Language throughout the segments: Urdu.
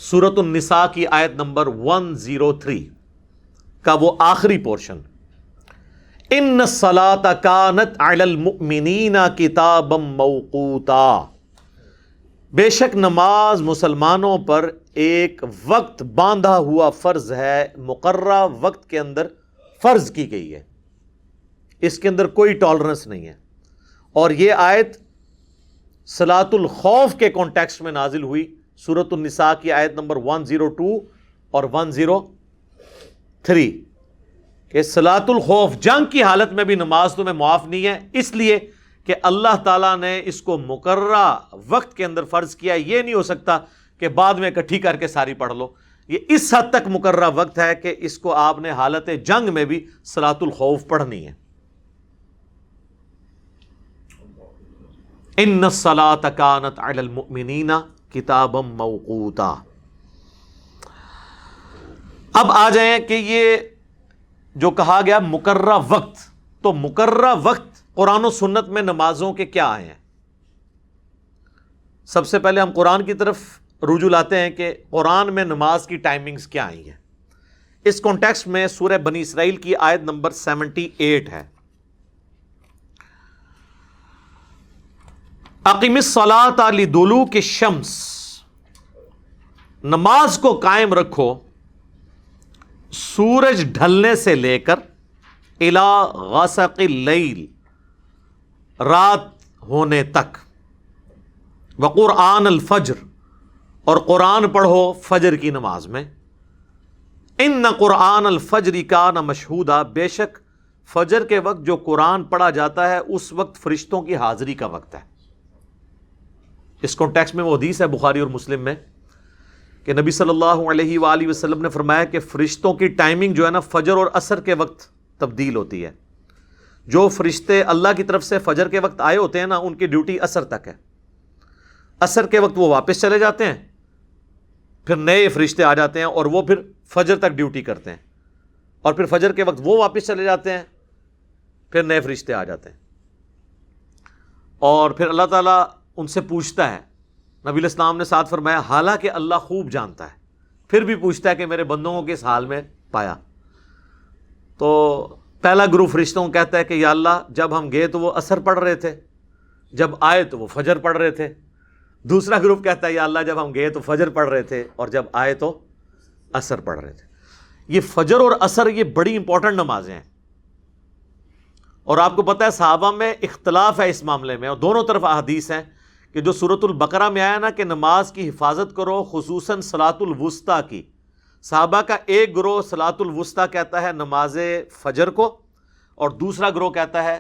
سورۃ النساء کی آیت نمبر 103 کا وہ آخری پورشن، ان الصلاۃ کانت علی المؤمنین کتابا موقوتا، بے شک نماز مسلمانوں پر ایک وقت باندھا ہوا فرض ہے، مقررہ وقت کے اندر فرض کی گئی ہے، اس کے اندر کوئی ٹالرنس نہیں ہے۔ اور یہ آیت صلاۃ الخوف کے کانٹیکسٹ میں نازل ہوئی، سورۃ النساء کی آیت نمبر 102 اور 103 کہ صلاۃ الخوف، جنگ کی حالت میں بھی نماز تمہیں معاف نہیں ہے، اس لیے کہ اللہ تعالیٰ نے اس کو مقررہ وقت کے اندر فرض کیا۔ یہ نہیں ہو سکتا کہ بعد میں اکٹھی کر کے ساری پڑھ لو، یہ اس حد تک مقررہ وقت ہے کہ اس کو آپ نے حالت جنگ میں بھی صلاۃ الخوف پڑھنی ہے۔ ان الصلاۃ کانت علی المؤمنین کتابا موقوتا۔ اب آ جائیں کہ یہ جو کہا گیا مقررہ وقت، تو مقررہ وقت قرآن و سنت میں نمازوں کے کیا آئے ہیں؟ سب سے پہلے ہم قرآن کی طرف رجوع لاتے ہیں کہ قرآن میں نماز کی ٹائمنگز کیا آئی ہیں۔ اس کانٹیکسٹ میں سورہ بنی اسرائیل کی آیت نمبر 78 ہے، اقیم الصلاۃ لدلوک الشمس، نماز کو قائم رکھو سورج ڈھلنے سے لے کر الی غسق اللیل، رات ہونے تک، وقرآن الفجر، اور قرآن پڑھو فجر کی نماز میں، ان قرآن الفجر کان مشہودا، بے شک فجر کے وقت جو قرآن پڑھا جاتا ہے اس وقت فرشتوں کی حاضری کا وقت ہے۔ اس کانٹیکسٹ میں وہ حدیث ہے بخاری اور مسلم میں کہ نبی صلی اللہ علیہ وآلہ وسلم نے فرمایا کہ فرشتوں کی ٹائمنگ جو ہے نا فجر اور عصر کے وقت تبدیل ہوتی ہے۔ جو فرشتے اللہ کی طرف سے فجر کے وقت آئے ہوتے ہیں نا، ان کی ڈیوٹی عصر تک ہے، عصر کے وقت وہ واپس چلے جاتے ہیں، پھر نئے فرشتے آ جاتے ہیں اور وہ پھر فجر تک ڈیوٹی کرتے ہیں، اور پھر فجر کے وقت وہ واپس چلے جاتے ہیں، پھر نئے فرشتے آ جاتے ہیں، اور پھر اللہ تعالیٰ ان سے پوچھتا ہے، نبی علیہ السلام نے ساتھ فرمایا حالانکہ اللہ خوب جانتا ہے، پھر بھی پوچھتا ہے کہ میرے بندوں کو کس حال میں پایا۔ تو پہلا گروپ فرشتوں کو کہتا ہے کہ یا اللہ جب ہم گئے تو وہ عصر پڑھ رہے تھے، جب آئے تو وہ فجر پڑھ رہے تھے۔ دوسرا گروپ کہتا ہے یا اللہ جب ہم گئے تو فجر پڑھ رہے تھے اور جب آئے تو عصر پڑھ رہے تھے۔ یہ فجر اور عصر یہ بڑی امپورٹنٹ نمازیں ہیں، اور آپ کو پتہ ہے صحابہ میں اختلاف ہے اس معاملے میں، اور دونوں طرف احادیث ہیں کہ جو سورۃ البقرہ میں آیا نا کہ نماز کی حفاظت کرو خصوصاً صلاۃ الوسطیٰ کی، صحابہ کا ایک گروہ صلاۃ الوسطیٰ کہتا ہے نماز فجر کو، اور دوسرا گروہ کہتا ہے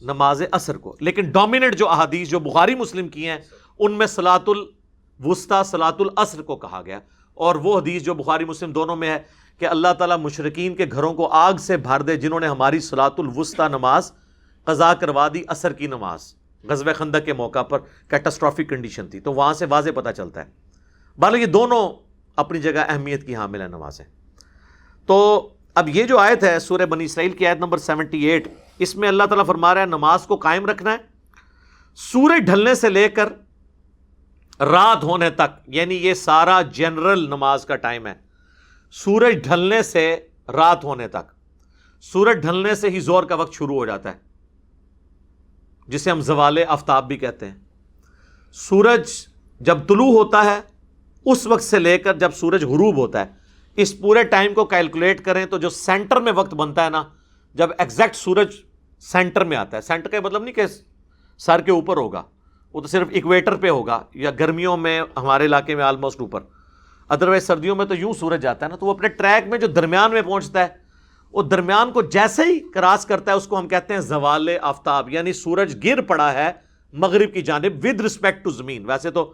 نماز عصر کو، لیکن ڈومیننٹ جو احادیث جو بخاری مسلم کی ہیں ان میں صلاۃ الوسطیٰ صلاۃ العصر کو کہا گیا، اور وہ حدیث جو بخاری مسلم دونوں میں ہے کہ اللہ تعالیٰ مشرکین کے گھروں کو آگ سے بھر دے جنہوں نے ہماری صلاۃ الوسطیٰ نماز قضا کروا دی، عصر کی نماز غزوہ خندق کے موقع پر کیٹاسٹرافک کنڈیشن تھی، تو وہاں سے واضح پتہ چلتا ہے۔ بہرحال یہ دونوں اپنی جگہ اہمیت کی حامل ہیں نمازیں۔ تو اب یہ جو آیت ہے سورہ بنی اسرائیل کی آیت نمبر 78، اس میں اللہ تعالیٰ فرما رہا ہے نماز کو قائم رکھنا ہے سورج ڈھلنے سے لے کر رات ہونے تک، یعنی یہ سارا جنرل نماز کا ٹائم ہے، سورج ڈھلنے سے رات ہونے تک۔ سورج ڈھلنے سے ہی زور کا وقت شروع ہو جاتا ہے، جسے ہم زوال آفتاب بھی کہتے ہیں۔ سورج جب طلوع ہوتا ہے اس وقت سے لے کر جب سورج غروب ہوتا ہے، اس پورے ٹائم کو کیلکولیٹ کریں تو جو سینٹر میں وقت بنتا ہے نا، جب ایگزیکٹ سورج سینٹر میں آتا ہے، سینٹر کا مطلب نہیں کہ سر کے اوپر ہوگا، وہ تو صرف ایکویٹر پہ ہوگا، یا گرمیوں میں ہمارے علاقے میں آلموسٹ اوپر، ادروائز سردیوں میں تو یوں سورج جاتا ہے نا، تو وہ اپنے ٹریک میں جو درمیان میں پہنچتا ہے، وہ درمیان کو جیسے ہی کراس کرتا ہے اس کو ہم کہتے ہیں زوال آفتاب، یعنی سورج گر پڑا ہے مغرب کی جانب ود رسپیکٹ ٹو زمین۔ ویسے تو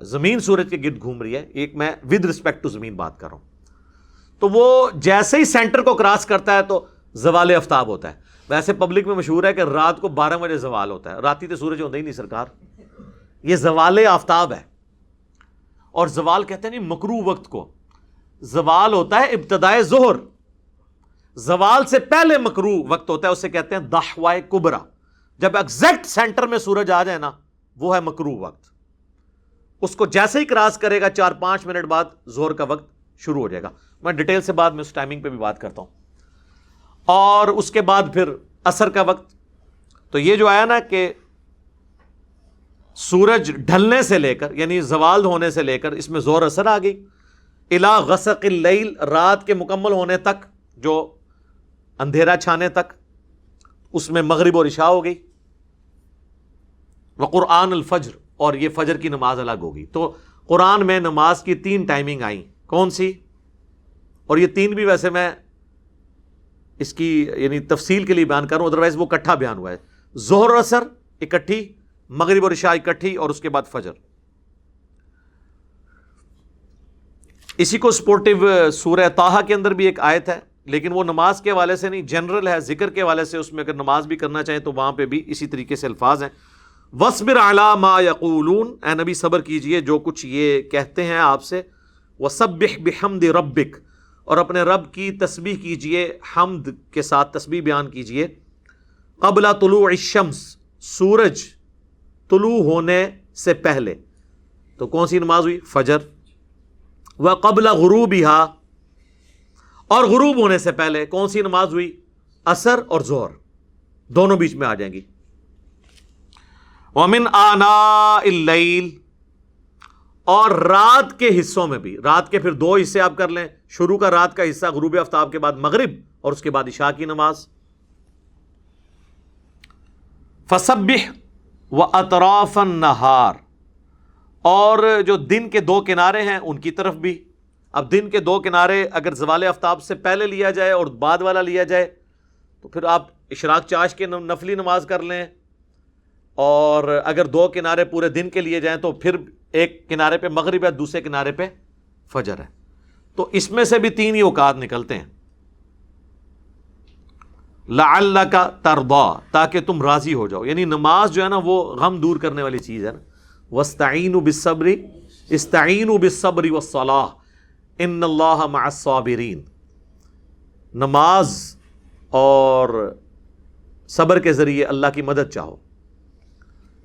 زمین سورج کے گرد گھوم رہی ہے، ایک میں ود رسپیکٹ ٹو زمین بات کر رہا ہوں، تو وہ جیسے ہی سینٹر کو کراس کرتا ہے تو زوال آفتاب ہوتا ہے۔ ویسے پبلک میں مشہور ہے کہ رات کو 12 بجے زوال ہوتا ہے، راتی تو سورج ہوتا ہی نہیں سرکار، یہ زوال آفتاب ہے۔ اور زوال کہتے ہیں نہیں مکروہ وقت کو، زوال ہوتا ہے ابتدائے ظہر، زوال سے پہلے مکروہ وقت ہوتا ہے، اسے کہتے ہیں دحوائے کبرا، جب ایگزیکٹ سینٹر میں سورج آ جائے نا وہ ہے مکروہ وقت، اس کو جیسے ہی کراس کرے گا 4-5 منٹ بعد ظہر کا وقت شروع ہو جائے گا. میں ڈیٹیل سے بعد میں اس ٹائمنگ پہ بھی بات کرتا ہوں. اور اس کے بعد پھر عصر کا وقت. تو یہ جو آیا نا کہ سورج ڈھلنے سے لے کر یعنی زوال ہونے سے لے کر اس میں ظہر عصر آ گئی. الا غسق اللیل، رات کے مکمل ہونے تک، جو اندھیرا چھانے تک، اس میں مغرب اور عشاء ہو گئی. وقرآن الفجر، اور یہ فجر کی نماز الگ ہوگی. تو قرآن میں نماز کی 3 ٹائمنگ آئیں. کون سی؟ اور یہ 3 بھی ویسے میں اس کی یعنی تفصیل کے لیے بیان کر رہا ہوں، ادروائز وہ اکٹھا بیان ہوا ہے. ظہر عصر اکٹھی، مغرب اور عشاء اکٹھی، اور اس کے بعد فجر. اسی کو سپورٹیو سورہ طٰہٰ کے اندر بھی ایک آیت ہے، لیکن وہ نماز کے حوالے سے نہیں، جنرل ہے، ذکر کے حوالے سے. اس میں اگر نماز بھی کرنا چاہیں تو وہاں پہ بھی اسی طریقے سے الفاظ ہیں. وَاصْبِرْ عَلَىٰ مَا يَقُولُونَ، اے نبی صبر کیجئے جو کچھ یہ کہتے ہیں آپ سے. وَسَبِّحْ بِحَمْدِ رَبِّكَ، اور اپنے رب کی تسبیح کیجئے، حمد کے ساتھ تسبیح بیان کیجئے. قبل طلوع الشمس، سورج طلوع ہونے سے پہلے. تو کون سی نماز ہوئی؟ فجر. وقبل غروبها، اور غروب ہونے سے پہلے کون سی نماز ہوئی؟ عصر اور ظہر، دونوں بیچ میں آ جائیں گی. ومن آناء اللیل، اور رات کے حصوں میں بھی. رات کے پھر 2 حصے آپ کر لیں. شروع کا رات کا حصہ غروب آفتاب کے بعد مغرب، اور اس کے بعد عشاء کی نماز. فسبح واطراف النہار، اور جو دن کے 2 کنارے ہیں ان کی طرف بھی. اب دن کے 2 کنارے اگر زوال آفتاب سے پہلے لیا جائے اور بعد والا لیا جائے تو پھر آپ اشراق چاش کے نفلی نماز کر لیں. اور اگر 2 کنارے پورے دن کے لیے جائیں تو پھر ایک کنارے پہ مغرب ہے، دوسرے کنارے پہ فجر ہے. تو اس میں سے بھی 3 ہی اوقات نکلتے ہیں. لعلک ترضی، تاکہ تم راضی ہو جاؤ. یعنی نماز جو ہے نا وہ غم دور کرنے والی چیز ہے نا. واستعینوا بالصبر، استعینوا بالصبر والصلاۃ ان اللہ مع الصابرین. نماز اور صبر کے ذریعے اللہ کی مدد چاہو،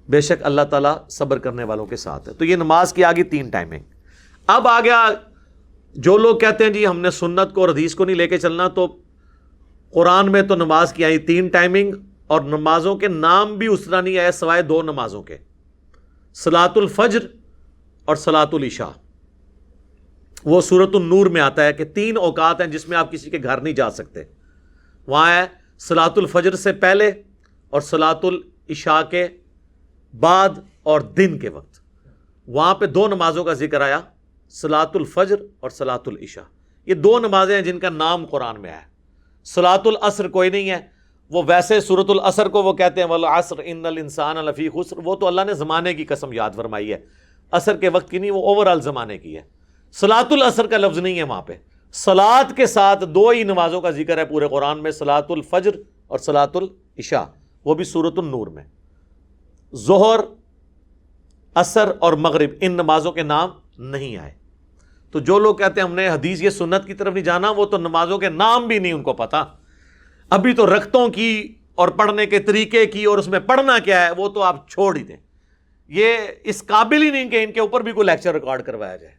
بے شک اللہ تعالیٰ صبر کرنے والوں کے ساتھ ہے. تو یہ نماز کی آگے 3 ٹائمنگ. اب آ گیا جو لوگ کہتے ہیں جی ہم نے سنت کو اور حدیث کو نہیں لے کے چلنا، تو قرآن میں تو نماز کی آئی 3 ٹائمنگ، اور نمازوں کے نام بھی اس طرح نہیں آئے سوائے 2 نمازوں کے، صلاۃ الفجر اور صلاۃ العشاء. وہ سورۃ النور میں آتا ہے کہ 3 اوقات ہیں جس میں آپ کسی کے گھر نہیں جا سکتے. وہاں ہے صلاۃ الفجر سے پہلے اور صلاۃ العشاء کے بعد اور دن کے وقت. وہاں پہ 2 نمازوں کا ذکر آیا، صلاۃ الفجر اور صلاۃ العشاء. یہ 2 نمازیں ہیں جن کا نام قرآن میں ہے. صلاۃ العصر کوئی نہیں ہے، وہ ویسے سورۃ العصر کو وہ کہتے ہیں والعصر ان الانسان لفی خسر، وہ تو اللہ نے زمانے کی قسم یاد فرمائی ہے، عصر کے وقت کی نہیں، وہ اوور آل زمانے کی ہے. صلاۃ العصر کا لفظ نہیں ہے وہاں پہ. صلاۃ کے ساتھ 2 ہی نمازوں کا ذکر ہے پورے قرآن میں، صلاۃ الفجر اور صلاۃ العشاء، وہ بھی سورۃ النور میں. ظہر، عصر اور مغرب ان نمازوں کے نام نہیں آئے. تو جو لوگ کہتے ہیں ہم نے حدیث یہ سنت کی طرف نہیں جانا، وہ تو نمازوں کے نام بھی نہیں ان کو پتا. ابھی تو رکعتوں کی اور پڑھنے کے طریقے کی اور اس میں پڑھنا کیا ہے وہ تو آپ چھوڑ ہی دیں. یہ اس قابل ہی نہیں کہ ان کے اوپر بھی کوئی لیکچر ریکارڈ کروایا جائے.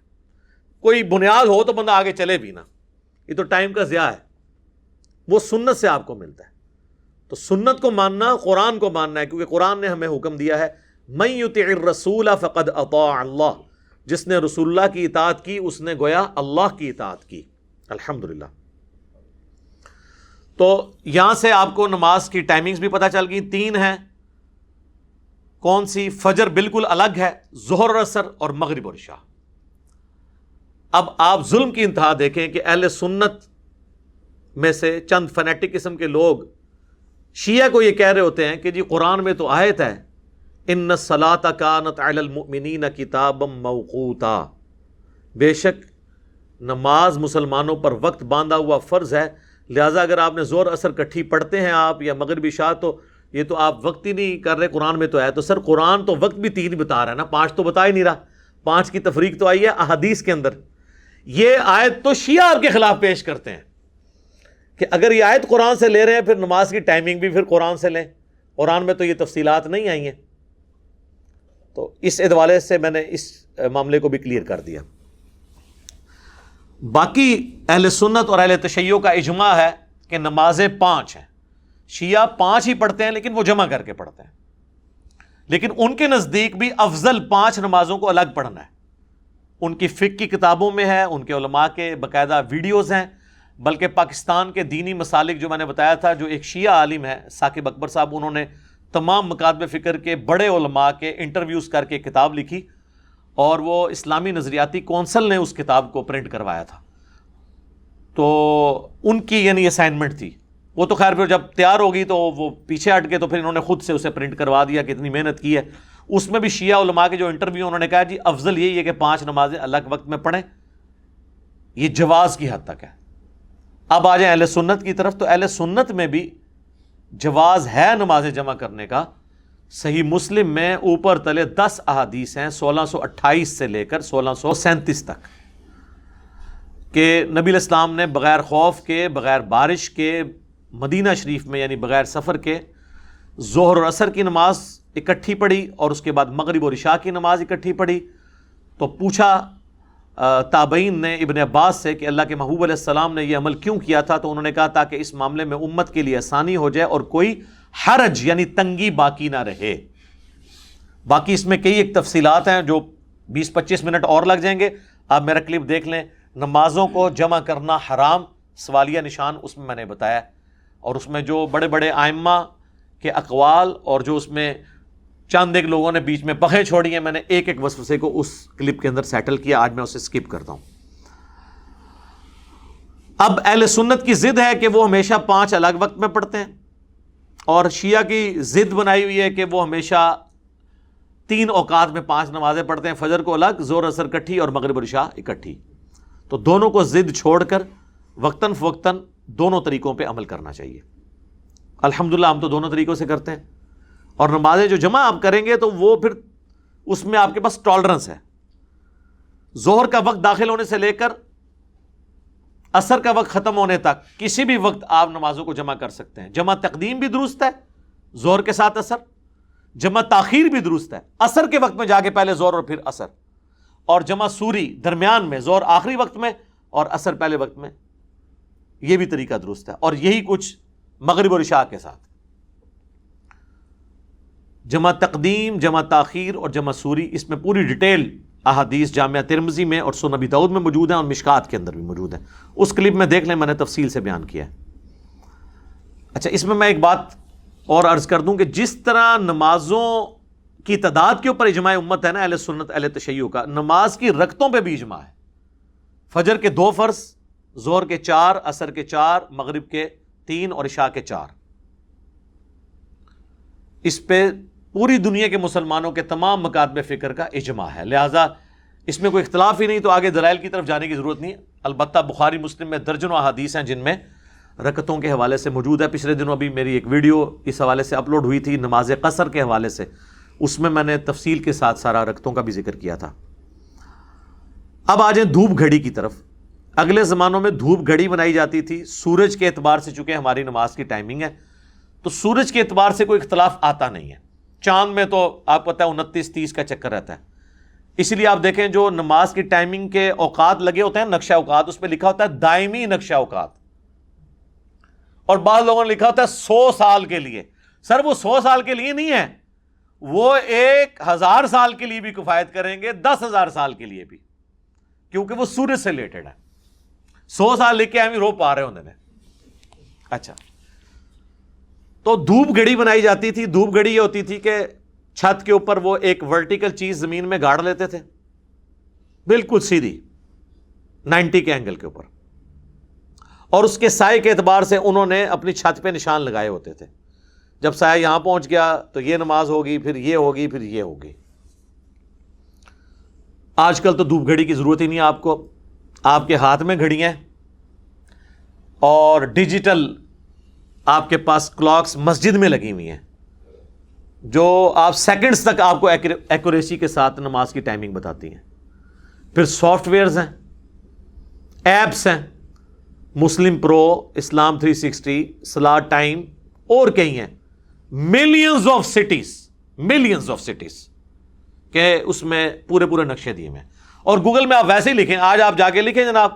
کوئی بنیاد ہو تو بندہ آگے چلے بھی نا، یہ تو ٹائم کا ضیاع ہے. وہ سنت سے آپ کو ملتا ہے. تو سنت کو ماننا، قرآن کو ماننا ہے، کیونکہ قرآن نے ہمیں حکم دیا ہے من یطع الرسول فقد اطاع اللہ. جس نے رسول اللہ کی اطاعت کی اس نے گویا اللہ کی اطاعت کی. الحمدللہ. تو یہاں سے آپ کو نماز کی ٹائمنگز بھی پتہ چل گئی. 3 ہیں. کون سی؟ فجر بالکل الگ ہے، ظہر اور عصر اور مغرب اور عشاء. اب آپ ظلم کی انتہا دیکھیں کہ اہل سنت میں سے چند فنیٹک قسم کے لوگ شیعہ کو یہ کہہ رہے ہوتے ہیں کہ جی قرآن میں تو آیت ہے ان الصلاۃ کانت علی المؤمنین کتابا موقوتا، بے شک نماز مسلمانوں پر وقت باندھا ہوا فرض ہے، لہٰذا اگر آپ نے ظہر عصر کٹھی پڑھتے ہیں آپ یا مغرب عشاء تو یہ تو آپ وقت ہی نہیں کر رہے. قرآن میں تو ہے. تو سر قرآن تو وقت بھی 3 بتا رہا ہے نا، 5 تو بتا ہی نہیں رہا. 5 کی تفریق تو آئی ہے احادیث کے اندر. یہ آیت تو شیعہ آپ کے خلاف پیش کرتے ہیں کہ اگر یہ آیت قرآن سے لے رہے ہیں پھر نماز کی ٹائمنگ بھی پھر قرآن سے لیں. قرآن میں تو یہ تفصیلات نہیں آئی ہیں. تو اس حوالے سے میں نے اس معاملے کو بھی کلیئر کر دیا. باقی اہل سنت اور اہل تشیع کا اجماع ہے کہ نمازیں 5 ہیں. شیعہ 5 ہی پڑھتے ہیں لیکن وہ جمع کر کے پڑھتے ہیں, لیکن ان کے نزدیک بھی افضل 5 نمازوں کو الگ پڑھنا ہے. ان کی فقہ کی کتابوں میں ہے, ان کے علماء کے باقاعدہ ویڈیوز ہیں, بلکہ پاکستان کے دینی مسالک جو میں نے بتایا تھا, جو ایک شیعہ عالم ہے ثاقب اکبر صاحب, انہوں نے تمام مکاتب فکر کے بڑے علماء کے انٹرویوز کر کے کتاب لکھی, اور وہ اسلامی نظریاتی کونسل نے اس کتاب کو پرنٹ کروایا تھا. تو ان کی یعنی اسائنمنٹ تھی. وہ تو خیر پھر جب تیار ہوگی تو وہ پیچھے ہٹ کے تو پھر انہوں نے خود سے اسے پرنٹ کروا دیا کہ اتنی محنت کی ہے. اس میں بھی شیعہ علماء کے جو انٹرویو, انہوں نے کہا جی افضل یہی ہے کہ 5 نمازیں الگ وقت میں پڑھیں. یہ جواز کی حد تک ہے. اب آ جائیں اہل سنت کی طرف, تو اہل سنت میں بھی جواز ہے نمازیں جمع کرنے کا. صحیح مسلم میں اوپر تلے 10 احادیث ہیں 1628 سے لے کر 1637 تک, کہ نبی علیہ السلام نے بغیر خوف کے, بغیر بارش کے, مدینہ شریف میں یعنی بغیر سفر کے ظہر اور عصر کی نماز اکٹھی پڑھی, اور اس کے بعد مغرب اور عشاء کی نماز اکٹھی پڑھی. تو پوچھا تابعین نے ابن عباس سے کہ اللہ کے محبوب علیہ السلام نے یہ عمل کیوں کیا تھا؟ تو انہوں نے کہا تاکہ اس معاملے میں امت کے لیے آسانی ہو جائے اور کوئی حرج یعنی تنگی باقی نہ رہے. باقی اس میں کئی ایک تفصیلات ہیں جو 20-25 منٹ اور لگ جائیں گے. آپ میرا کلپ دیکھ لیں, نمازوں کو جمع کرنا حرام, سوالیہ نشان اس میں نے بتایا, اور اس میں جو بڑے بڑے ائمہ کے اقوال اور جو اس میں چند ایک لوگوں نے بیچ میں پخیں چھوڑی ہیں, میں نے ایک ایک وسوسے کو اس کلپ کے اندر سیٹل کیا. آج میں اسے سکپ کرتا ہوں. اب اہل سنت کی ضد ہے کہ وہ ہمیشہ 5 الگ وقت میں پڑھتے ہیں, اور شیعہ کی ضد بنائی ہوئی ہے کہ وہ ہمیشہ 3 اوقات میں 5 نمازیں پڑھتے ہیں, فجر کو الگ, ظہر اثر اکٹھی اور مغرب اور عشاء اکٹھی. تو دونوں کو ضد چھوڑ کر وقتاً فوقتاً دونوں طریقوں پہ عمل کرنا چاہیے. الحمدللہ ہم تو دونوں طریقوں سے کرتے ہیں, اور نمازیں جو جمع آپ کریں گے تو وہ پھر اس میں آپ کے پاس ٹالرنس ہے. ظہر کا وقت داخل ہونے سے لے کر عصر کا وقت ختم ہونے تک کسی بھی وقت آپ نمازوں کو جمع کر سکتے ہیں. جمع تقدیم بھی درست ہے ظہر کے ساتھ عصر, جمع تاخیر بھی درست ہے عصر کے وقت میں جا کے پہلے ظہر اور پھر عصر, اور جمع سوری درمیان میں, ظہر آخری وقت میں اور عصر پہلے وقت میں, یہ بھی طریقہ درست ہے. اور یہی کچھ مغرب اور عشاء کے ساتھ. جمع تقدیم, جمع تاخیر اور جمع سوری, اس میں پوری ڈیٹیل احادیث جامعہ ترمذی میں اور سنن ابی داؤد میں موجود ہیں, اور مشکات کے اندر بھی موجود ہیں. اس کلپ میں دیکھ لیں, میں نے تفصیل سے بیان کیا ہے. اچھا, اس میں ایک بات اور عرض کر دوں کہ جس طرح نمازوں کی تعداد کے اوپر اجماع امت ہے نا اہل سنت اہل تشیع کا, نماز کی رکعتوں پہ بھی اجماع ہے. فجر کے 2 فرض, ظہر کے 4, عصر کے 4, مغرب کے 3 اور عشاء کے 4. اس پہ پوری دنیا کے مسلمانوں کے تمام مکاتب فکر کا اجماع ہے. لہٰذا اس میں کوئی اختلاف ہی نہیں, تو آگے دلائل کی طرف جانے کی ضرورت نہیں. البتہ بخاری مسلم میں درجنوں احادیث ہیں جن میں رکعتوں کے حوالے سے موجود ہے. پچھلے دنوں ابھی میری ایک ویڈیو اس حوالے سے اپلوڈ ہوئی تھی نماز قصر کے حوالے سے, اس میں نے تفصیل کے ساتھ سارا رکعتوں کا بھی ذکر کیا تھا. اب آ جائیں دھوپ گھڑی کی طرف. اگلے زمانوں میں دھوپ گھڑی بنائی جاتی تھی سورج کے اعتبار سے, چونکہ ہماری نماز کی ٹائمنگ ہے تو سورج کے اعتبار سے کوئی اختلاف آتا نہیں ہے. چاند میں تو آپ کو پتہ ہے 29-30 کا چکر رہتا ہے. اسی لیے آپ دیکھیں جو نماز کی ٹائمنگ کے اوقات لگے ہوتے ہیں, نقشہ اوقات, اس پہ لکھا ہوتا ہے دائمی نقشہ اوقات, اور بعض لوگوں نے لکھا ہوتا ہے 100 سال کے لیے. سر وہ 100 سال کے لیے نہیں ہے, وہ 1000 سال کے لیے بھی کفایت کریں گے, 10,000 سال کے لیے بھی, کیونکہ وہ سورج سے ریلیٹڈ ہے. 100 سال لکھ کے ہم رو پا رہے ہوتے ہیں. اچھا, تو دھوپ گھڑی بنائی جاتی تھی. دھوپ گھڑی یہ ہوتی تھی کہ چھت کے اوپر وہ ایک ورٹیکل چیز زمین میں گاڑ لیتے تھے, بالکل سیدھی 90 کے اینگل کے اوپر, اور اس کے سائے کے اعتبار سے انہوں نے اپنی چھت پہ نشان لگائے ہوتے تھے. جب سایہ یہاں پہنچ گیا تو یہ نماز ہوگی, پھر یہ ہوگی, پھر یہ ہوگی. آج کل تو دھوپ گھڑی کی ضرورت ہی نہیں آپ کو, آپ کے ہاتھ میں گھڑیاں اور ڈیجیٹل آپ کے پاس کلاکس مسجد میں لگی ہوئی ہیں جو آپ سیکنڈز تک آپ کو ایکوریسی کے ساتھ نماز کی ٹائمنگ بتاتی ہیں. پھر سافٹ ویئرز ہیں, ایپس ہیں, مسلم پرو, اسلام 360, صلاۃ ٹائم, اور کئی ہیں. ملینز آف سٹیز کہ اس میں پورے پورے نقشے دیے ہوئے ہیں. اور گوگل میں آپ ویسے ہی لکھیں, آج آپ جا کے لکھیں جناب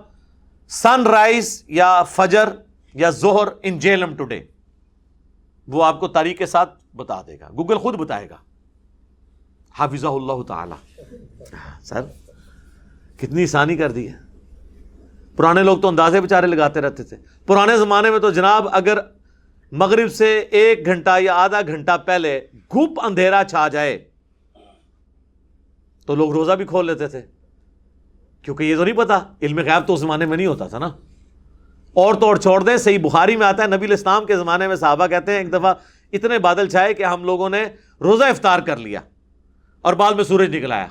سن رائز یا فجر یا ظہر ان جہلم ٹوڈے, وہ آپ کو تاریخ کے ساتھ بتا دے گا, گوگل خود بتائے گا. حافظہ اللہ تعالی. سر کتنی آسانی کر دی ہے. پرانے لوگ تو اندازے بیچارے لگاتے رہتے تھے. پرانے زمانے میں تو جناب اگر مغرب سے 1 گھنٹہ یا آدھا گھنٹہ پہلے گھپ اندھیرا چھا جائے تو لوگ روزہ بھی کھول لیتے تھے, کیونکہ یہ تو نہیں پتا, علم غیب تو اس زمانے میں نہیں ہوتا تھا نا. اور تو اور چھوڑ دیں, صحیح بخاری میں آتا ہے نبی الاسلام کے زمانے میں صحابہ کہتے ہیں ایک دفعہ اتنے بادل چھائے کہ ہم لوگوں نے روزہ افطار کر لیا اور بعد میں سورج نکل آیا.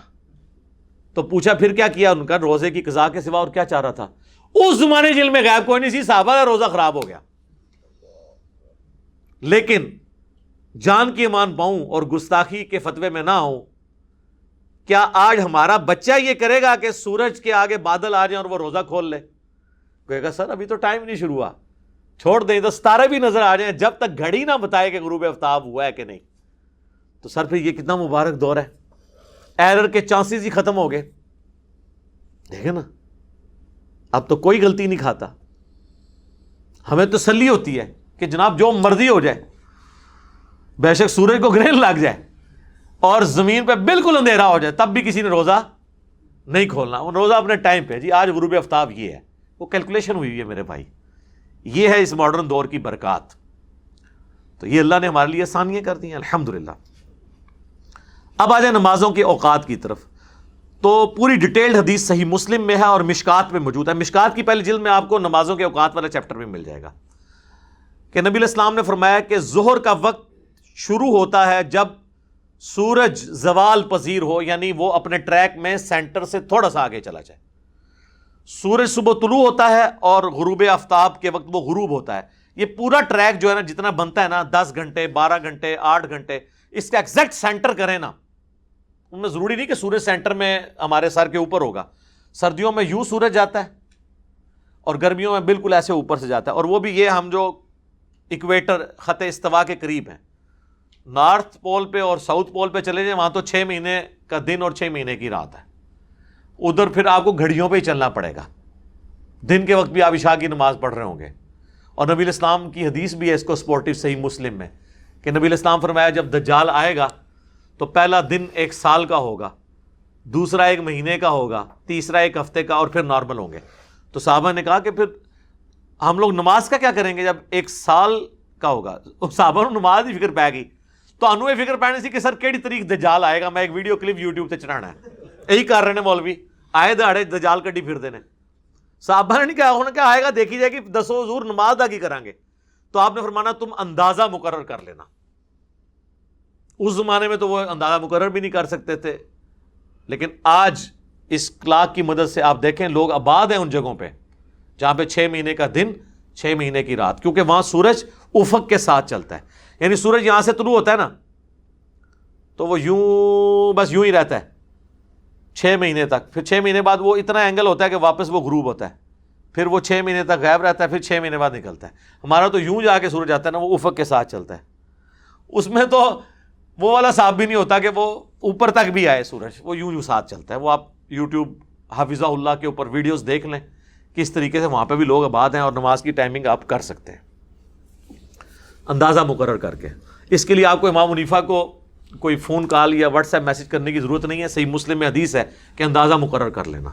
تو پوچھا پھر کیا کیا, ان کا روزے کی قضا کے سوا اور کیا چاہ رہا تھا. اس زمانے علم غیب کوئی نہیں سی, صحابہ کا روزہ خراب ہو گیا. لیکن جان کی امان پاؤں اور گستاخی کے فتوے میں نہ آؤں, کیا آج ہمارا بچہ یہ کرے گا کہ سورج کے آگے بادل آ جائیں اور وہ روزہ کھول لے؟ کہے گا سر ابھی تو ٹائم نہیں شروع ہوا, چھوڑ دیں تو ستارے بھی نظر آ جائیں, جب تک گھڑی نہ بتائے کہ غروب آفتاب ہوا ہے کہ نہیں. تو سر پھر یہ کتنا مبارک دور ہے, ایرر کے چانسز ہی ختم ہو گئے. دیکھیں نا, اب تو کوئی غلطی نہیں کھاتا. ہمیں تسلی ہوتی ہے کہ جناب جو مرضی ہو جائے, بے شک سورج کو گرہن لگ جائے اور زمین پہ بالکل اندھیرا ہو جائے, تب بھی کسی نے روزہ نہیں کھولنا. وہ روزہ اپنے ٹائم پہ, جی آج غروب آفتاب یہ ہے, وہ کیلکولیشن ہوئی ہے میرے بھائی. یہ ہے اس ماڈرن دور کی برکات. تو یہ اللہ نے ہمارے لیے آسانیاں کر دی ہیں الحمدللہ. اب آ جائیں نمازوں کے اوقات کی طرف. تو پوری ڈیٹیلڈ حدیث صحیح مسلم میں ہے اور مشکات میں موجود ہے. مشکات کی پہلی جلد میں آپ کو نمازوں کے اوقات والا چیپٹر بھی مل جائے گا کہ نبی علیہ السلام نے فرمایا کہ ظہر کا وقت شروع ہوتا ہے جب سورج زوال پذیر ہو, یعنی وہ اپنے ٹریک میں سینٹر سے تھوڑا سا آگے چلا جائے. سورج صبح طلوع ہوتا ہے اور غروب آفتاب کے وقت وہ غروب ہوتا ہے. یہ پورا ٹریک جو ہے نا جتنا بنتا ہے نا, 10 گھنٹے 12 گھنٹے 8 گھنٹے, اس کا ایگزیکٹ سینٹر کریں نا. ان میں ضروری نہیں کہ سورج سینٹر میں ہمارے سر کے اوپر ہوگا. سردیوں میں یوں سورج جاتا ہے اور گرمیوں میں بالکل ایسے اوپر سے جاتا ہے, اور وہ بھی یہ ہم جو اکویٹر خط استوا کے قریب ہیں, نارتھ پول پہ اور ساؤتھ پول پہ چلے جائیں, وہاں تو 6 مہینے کا دن اور 6 مہینے کی رات ہے. ادھر پھر آپ کو گھڑیوں پہ ہی چلنا پڑے گا. دن کے وقت بھی آپ عشاء کی نماز پڑھ رہے ہوں گے. اور نبی علیہ السلام کی حدیث بھی ہے اس کو سپورٹو صحیح مسلم میں کہ نبی علیہ السلام فرمایا جب دجال آئے گا تو پہلا دن 1 سال کا ہوگا, دوسرا 1 مہینے کا ہوگا, تیسرا 1 ہفتے کا, اور پھر نارمل ہوں گے. تو صحابہ نے کہا کہ پھر ہم لوگ نماز کا کیا کریں گے جب 1 سال کا ہوگا؟ صحابہ نے نماز ہی فکر پہ گئی. تو انو یہ فکر پہنے سی کہ سر کیڑی طریق دجال آئے گا, میں ایک ویڈیو کلپ یوٹیوب تے چڑھانا ہے. یہی کر رہے ہیں مولوی, آئے دہاڑے دجال کڈی پھردے نے. صحابہ نے نہیں کہا انہوں نے کہا آئے گا دیکھی جائے گی, دسو حضور نماز دا کی کریں گے. تو آپ نے فرمانا تم اندازہ مقرر کر لینا. اس زمانے میں تو وہ اندازہ مقرر بھی نہیں کر سکتے تھے, لیکن آج اس کلاک کی مدد سے آپ دیکھیں لوگ آباد ہیں ان جگہوں پہ جہاں پہ 6 مہینے کا دن 6 مہینے کی رات, کیونکہ وہاں سورج افق کے ساتھ چلتا ہے. یعنی سورج یہاں سے طلوع ہوتا ہے نا تو وہ یوں بس یوں ہی رہتا ہے 6 مہینے تک. پھر 6 مہینے بعد وہ اتنا اینگل ہوتا ہے کہ واپس وہ غروب ہوتا ہے. پھر وہ 6 مہینے تک غائب رہتا ہے, پھر 6 مہینے بعد نکلتا ہے. ہمارا تو یوں جا کے سورج آتا ہے نا, وہ افق کے ساتھ چلتا ہے. اس میں تو وہ والا صاحب بھی نہیں ہوتا کہ وہ اوپر تک بھی آئے سورج, وہ یوں یوں ساتھ چلتا ہے. وہ آپ یوٹیوب حافظہ اللہ کے اوپر ویڈیوز دیکھ لیں کس طریقے سے وہاں پہ بھی لوگ آباد ہیں, اور نماز کی ٹائمنگ آپ کر سکتے ہیں اندازہ مقرر کر کے. اس کے لیے آپ کو امام حنیفہ کو کوئی فون کال یا واٹس ایپ میسج کرنے کی ضرورت نہیں ہے. صحیح مسلم میں حدیث ہے کہ اندازہ مقرر کر لینا.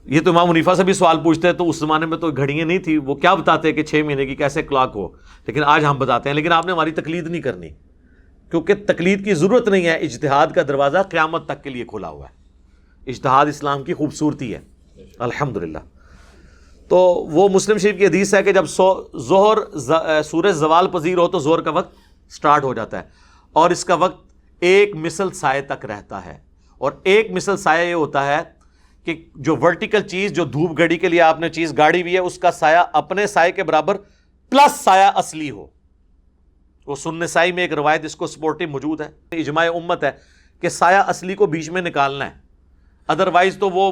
یہ تو امام حنیفہ سے بھی سوال پوچھتے ہیں, تو اس زمانے میں تو گھڑیاں نہیں تھی, وہ کیا بتاتے کہ 6 مہینے کی کیسے کلاک ہو, لیکن آج ہم بتاتے ہیں. لیکن آپ نے ہماری تقلید نہیں کرنی, کیونکہ تقلید کی ضرورت نہیں ہے. اجتہاد کا دروازہ قیامت تک کے لیے کھلا ہوا ہے. اجتہاد اسلام کی خوبصورتی ہے الحمدللہ. تو وہ مسلم شریف کی حدیث ہے کہ جب ظہر سورج زوال پذیر ہو تو ظہر کا وقت سٹارٹ ہو جاتا ہے, اور اس کا وقت 1 مثل سائے تک رہتا ہے. اور 1 مثل سایہ یہ ہوتا ہے کہ جو ورٹیکل چیز, جو دھوپ گھڑی کے لیے آپ نے چیز گاڑی ہوئی ہے, اس کا سایہ اپنے سائے کے برابر پلس سایہ اصلی ہو. وہ سنن نسائی میں ایک روایت اس کو سپورٹو موجود ہے, اجماع امت ہے کہ سایہ اصلی کو بیچ میں نکالنا ہے. ادروائز تو وہ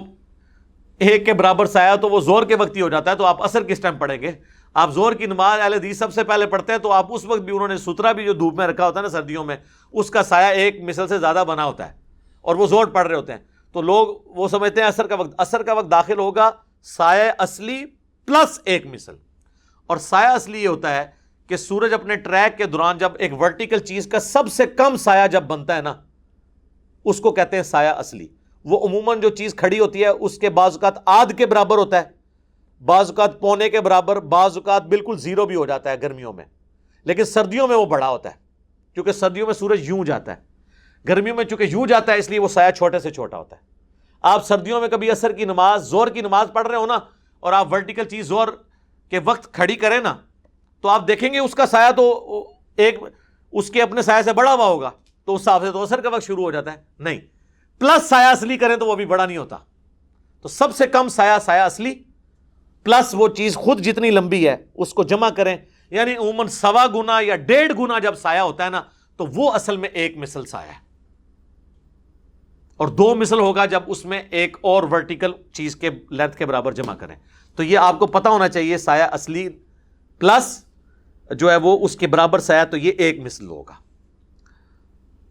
1 کے برابر سایہ تو وہ زور کے وقت ہی ہو جاتا ہے. تو آپ عصر کس ٹائم پڑھیں گے؟ آپ زور کی نماز اہل حدیث سب سے پہلے پڑھتے ہیں, تو آپ اس وقت بھی انہوں نے سترا بھی جو دھوپ میں رکھا ہوتا ہے نا سردیوں میں, اس کا سایہ 1 مثل سے زیادہ بنا ہوتا ہے, اور وہ زور پڑھ رہے ہوتے ہیں، تو لوگ وہ سمجھتے ہیں عصر کا وقت داخل ہوگا سایہ اصلی پلس 1 مثل. اور سایہ اصلی یہ ہوتا ہے کہ سورج اپنے ٹریک کے دوران جب ایک ورٹیکل چیز کا سب سے کم سایہ جب بنتا ہے نا، اس کو کہتے ہیں سایہ اصلی. وہ عموماً جو چیز کھڑی ہوتی ہے اس کے بعض اوقات آدھ کے برابر ہوتا ہے، بعض اوقات پونے کے برابر، بعض اوقات بالکل زیرو بھی ہو جاتا ہے گرمیوں میں، لیکن سردیوں میں وہ بڑا ہوتا ہے کیونکہ سردیوں میں سورج یوں جاتا ہے. گرمیوں میں چونکہ یوں جاتا ہے اس لیے وہ سایہ چھوٹے سے چھوٹا ہوتا ہے. آپ سردیوں میں کبھی عصر کی نماز، زور کی نماز پڑھ رہے ہو نا، اور آپ ورٹیکل چیز زور کے وقت کھڑی کریں نا، تو آپ دیکھیں گے اس کا سایہ تو ایک اس کے اپنے سایہ سے بڑا ہوا ہوگا، تو اس حساب سے تو عصر کا وقت شروع ہو جاتا ہے. نہیں، پلس سایہ اصلی کریں تو وہ بھی بڑا نہیں ہوتا. تو سب سے کم سایہ اصلی پلس وہ چیز خود جتنی لمبی ہے اس کو جمع کریں، یعنی عموماً 1.25 گنا یا 1.5 گنا جب سایہ ہوتا ہے نا تو وہ اصل میں 1 مثل سایہ ہے. اور 2 مثل ہوگا جب اس میں ایک اور ورٹیکل چیز کے لینتھ کے برابر جمع کریں. تو یہ آپ کو پتا ہونا چاہیے، سایہ اصلی پلس جو ہے وہ اس کے برابر سایہ، تو یہ 1 مثل ہوگا.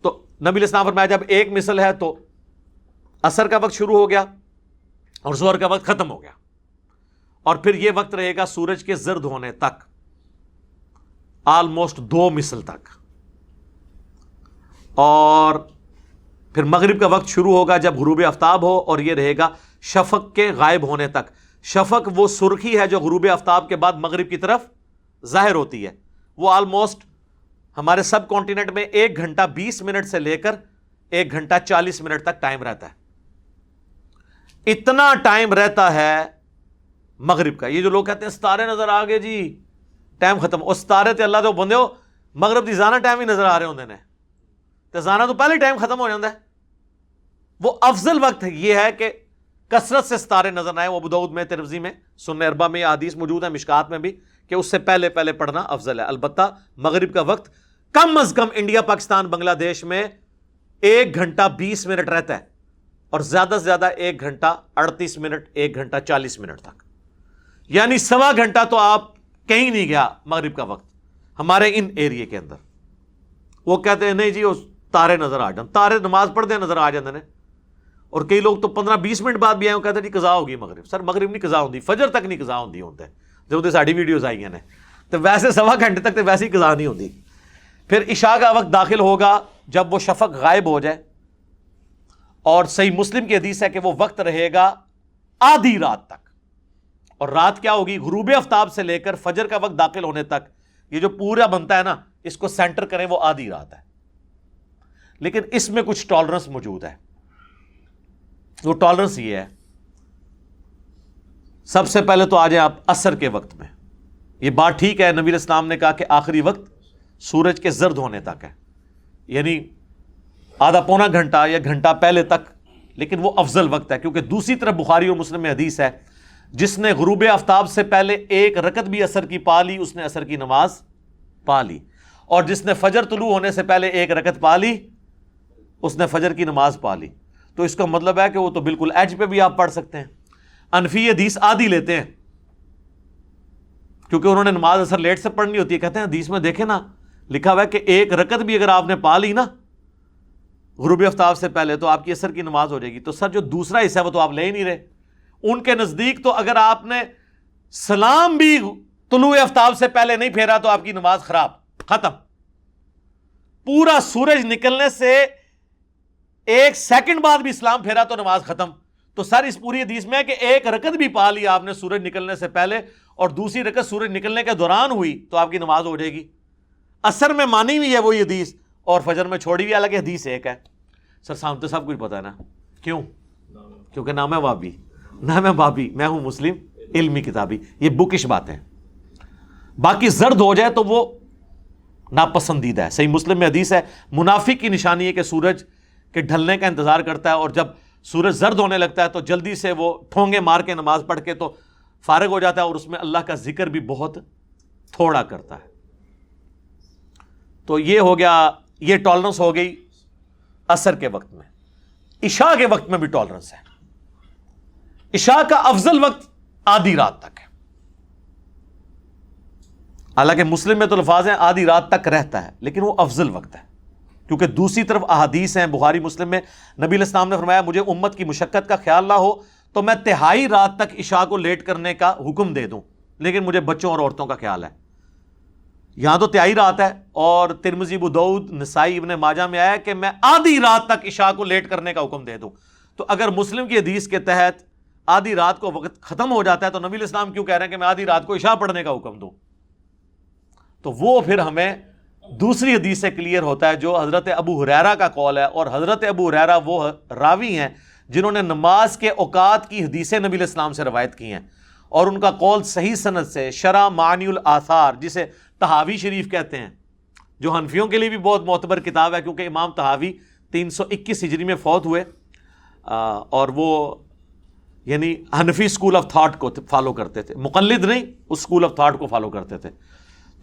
تو نبی علیہ السلام فرمایا جب 1 مثل ہے تو عصر کا وقت شروع ہو گیا اور ظہر کا وقت ختم ہو گیا، اور پھر یہ وقت رہے گا سورج کے زرد ہونے تک، آلموسٹ 2 مثل تک. اور پھر مغرب کا وقت شروع ہوگا جب غروب آفتاب ہو، اور یہ رہے گا شفق کے غائب ہونے تک. شفق وہ سرخی ہے جو غروب آفتاب کے بعد مغرب کی طرف ظاہر ہوتی ہے، وہ آلموسٹ ہمارے سب کانٹیننٹ میں 1 گھنٹہ 20 منٹ سے لے کر 1 گھنٹہ 40 منٹ تک ٹائم رہتا ہے. اتنا ٹائم رہتا ہے مغرب کا. یہ جو لوگ کہتے ہیں ستارے نظر آ گئے جی ٹائم ختم، اور ستارے تے اللہ تو بندے ہو مغرب دی زانا ٹائم ہی نظر آ رہے ہوندے نے، تے زانا تو پہلے ٹائم ختم ہو جاتا ہے. وہ افضل وقت یہ ہے کہ کثرت سے ستارے نظر نہ آئے. وہ ابو داؤد میں، ترمذی میں، سنن اربعہ میں یہ حدیث موجود ہے، مشکات میں بھی، کہ اس سے پہلے پڑھنا افضل ہے. البتہ مغرب کا وقت کم از کم انڈیا، پاکستان، بنگلہ دیش میں 1 گھنٹہ 20 منٹ رہتا ہے، اور زیادہ سے زیادہ 1 گھنٹہ 38 منٹ، 1 گھنٹہ 40 منٹ تک، یعنی 1.25 گھنٹہ تو آپ کہیں نہیں گیا مغرب کا وقت ہمارے ان ایریے کے اندر. وہ کہتے ہیں نہیں جی وہ تارے نظر آ جان، تارے نماز پڑھتے ہیں نظر آ جاتے ہیں. اور کئی لوگ تو 15-20 منٹ بعد بھی آئے، وہ کہتے ہیں جی قضا ہوگی مغرب. سر مغرب نہیں قضا ہوتی، فجر تک نہیں قضا ہوتی ہوتا ہے. جب ساری ویڈیوز آئی ہیں تو ویسے 1.25 گھنٹے تک تو ویسے ہی قضا نہیں ہوتی. پھر عشاء کا وقت داخل ہوگا جب وہ شفق غائب ہو جائے، اور صحیح مسلم کی حدیث ہے کہ وہ وقت رہے گا آدھی رات تک. اور رات کیا ہوگی؟ غروب آفتاب سے لے کر فجر کا وقت داخل ہونے تک، یہ جو پورا بنتا ہے نا، اس کو سینٹر کریں وہ آدھی رات ہے. لیکن اس میں کچھ ٹالرنس موجود ہے. وہ ٹالرنس یہ ہے، سب سے پہلے تو آ جائیں آپ عصر کے وقت میں. یہ بات ٹھیک ہے، نبی علیہ السلام نے کہا کہ آخری وقت سورج کے زرد ہونے تک ہے، یعنی آدھا پونا گھنٹہ یا گھنٹہ پہلے تک، لیکن وہ افضل وقت ہے. کیونکہ دوسری طرف بخاری اور مسلم میں حدیث ہے، جس نے غروب آفتاب سے پہلے 1 رکعت بھی عصر کی پا لی اس نے عصر کی نماز پا لی، اور جس نے فجر طلوع ہونے سے پہلے 1 رکعت پا لی اس نے فجر کی نماز پا لی. تو اس کا مطلب ہے کہ وہ تو بالکل ایج پہ بھی آپ پڑھ سکتے ہیں. انفی حدیث آدھی لیتے ہیں کیونکہ انہوں نے نماز اثر لیٹ سے پڑھنی ہوتی ہے. کہتے ہیں حدیث میں دیکھیں نا لکھا ہوا ہے کہ 1 رکعت بھی اگر آپ نے پا لی نا غروب آفتاب سے پہلے تو آپ کی عصر کی نماز ہو جائے گی. تو سر جو دوسرا حصہ ہے وہ تو آپ لے ہی نہیں رہے. ان کے نزدیک تو اگر آپ نے سلام بھی طلوع آفتاب سے پہلے نہیں پھیرا تو آپ کی نماز خراب، ختم. پورا سورج نکلنے سے 1 سیکنڈ بعد بھی اسلام پھیرا تو نماز ختم. تو سر اس پوری حدیث میں ہے کہ 1 رکعت بھی پا لی آپ نے سورج نکلنے سے پہلے، اور دوسری رکعت سورج نکلنے کے دوران ہوئی تو آپ کی نماز ہو جائے گی. عصر میں مانی ہوئی ہے وہی حدیث اور فجر میں چھوڑی ہوئی، حالانکہ حدیث ایک ہے. سر سام تو سب کچھ پتا ہے نا. کیوں؟ کیونکہ نہ میں وابی نہ میں بابی، میں ہوں مسلم علمی کتابی. یہ بکش باتیں. باقی زرد ہو جائے تو وہ ناپسندیدہ ہے. صحیح مسلم میں حدیث ہے، منافق کی نشانی ہے کہ سورج کے ڈھلنے کا انتظار کرتا ہے، اور جب سورج زرد ہونے لگتا ہے تو جلدی سے وہ ٹھونگے مار کے نماز پڑھ کے تو فارغ ہو جاتا ہے، اور اس میں اللہ کا ذکر بھی بہت تھوڑا کرتا ہے. تو یہ ہو گیا، یہ ٹالرنس ہو گئی عصر کے وقت میں. عشاء کے وقت میں بھی ٹالرنس ہے. عشاء کا افضل وقت آدھی رات تک ہے. حالانکہ مسلم میں تو الفاظ ہیں آدھی رات تک رہتا ہے، لیکن وہ افضل وقت ہے. کیونکہ دوسری طرف احادیث ہیں بخاری مسلم میں، نبی علیہ السلام نے فرمایا مجھے امت کی مشقت کا خیال نہ ہو تو میں تہائی رات تک عشاء کو لیٹ کرنے کا حکم دے دوں، لیکن مجھے بچوں اور عورتوں کا خیال ہے۔ یہاں تو تہائی رات ہے، اور ترمذی، ابو داؤد، نسائی، ابن ماجہ میں آیا کہ میں آدھی رات تک عشاء کو لیٹ کرنے کا حکم دے دوں۔ تو اگر مسلم کی حدیث کے تحت آدھی رات کو وقت ختم ہو جاتا ہے تو نبی علیہ السلام کیوں کہہ رہے ہیں کہ میں آدھی رات کو عشاء پڑھنے کا حکم دوں؟ تو وہ پھر ہمیں دوسری حدیث سے کلیئر ہوتا ہے جو حضرت ابو ہریرہ کا قول ہے، اور حضرت ابو ہریرہ وہ راوی ہیں جنہوں نے نماز کے اوقات کی حدیثیں نبی علیہ السلام سے روایت کی ہیں، اور ان کا قول صحیح سند سے شرح معانی الآثار جسے طحاوی شریف کہتے ہیں، جو حنفیوں کے لیے بھی بہت معتبر کتاب ہے کیونکہ امام طحاوی 321 ہجری میں فوت ہوئے، اور وہ یعنی حنفی اسکول آف تھاٹ کو فالو کرتے تھے، مقلد نہیں، اس اسکول آف تھاٹ کو فالو کرتے تھے۔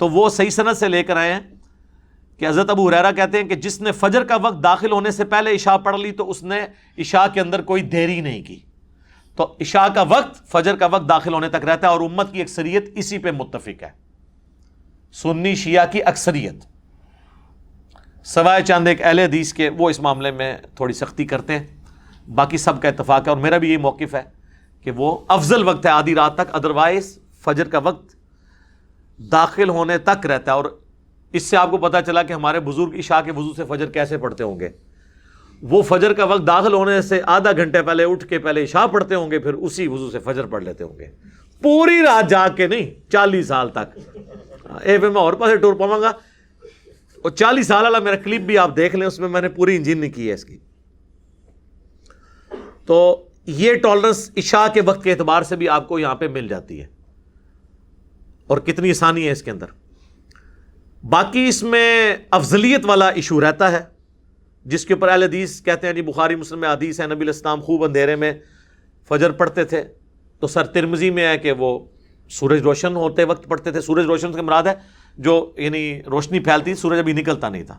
تو وہ صحیح سند سے لے کر آئے ہیں کہ حضرت ابو ہریرہ کہتے ہیں کہ جس نے فجر کا وقت داخل ہونے سے پہلے عشاء پڑھ لی تو اس نے عشاء کے اندر کوئی دیری نہیں کی۔ تو عشاء کا وقت فجر کا وقت داخل ہونے تک رہتا ہے، اور امت کی اکثریت اسی پہ متفق ہے، سنی شیعہ کی اکثریت، سوائے چند ایک اہل حدیث کے، وہ اس معاملے میں تھوڑی سختی کرتے ہیں، باقی سب کا اتفاق ہے، اور میرا بھی یہی موقف ہے کہ وہ افضل وقت ہے آدھی رات تک، ادروائز فجر کا وقت داخل ہونے تک رہتا ہے۔ اور اس سے آپ کو پتہ چلا کہ ہمارے بزرگ عشاء کے وضو سے فجر کیسے پڑھتے ہوں گے۔ وہ فجر کا وقت داخل ہونے سے آدھا گھنٹے پہلے اٹھ کے پہلے عشاء پڑھتے ہوں گے، پھر اسی وضو سے فجر پڑھ لیتے ہوں گے، پوری رات جاگ کے نہیں، 40 سال تک۔ میں اور پاسے ٹور پاؤں گا، اور 40 سال والا میرا کلپ بھی آپ دیکھ لیں، اس میں میں نے پوری انجین نہیں کی ہے اس کی۔ تو یہ ٹالرنس عشاء کے وقت کے اعتبار سے بھی آپ کو یہاں پہ مل جاتی ہے، اور کتنی آسانی ہے اس کے اندر۔ باقی اس میں افضلیت والا ایشو رہتا ہے جس کے اوپر اہل حدیث کہتے ہیں جی بخاری مسلم میں حدیث ہے نبی علیہ السلام خوب اندھیرے میں فجر پڑھتے تھے، تو سر ترمذی میں ہے کہ وہ سورج روشن ہوتے وقت پڑھتے تھے۔ سورج روشن سے مراد ہے جو یعنی روشنی پھیلتی، سورج ابھی نکلتا نہیں تھا۔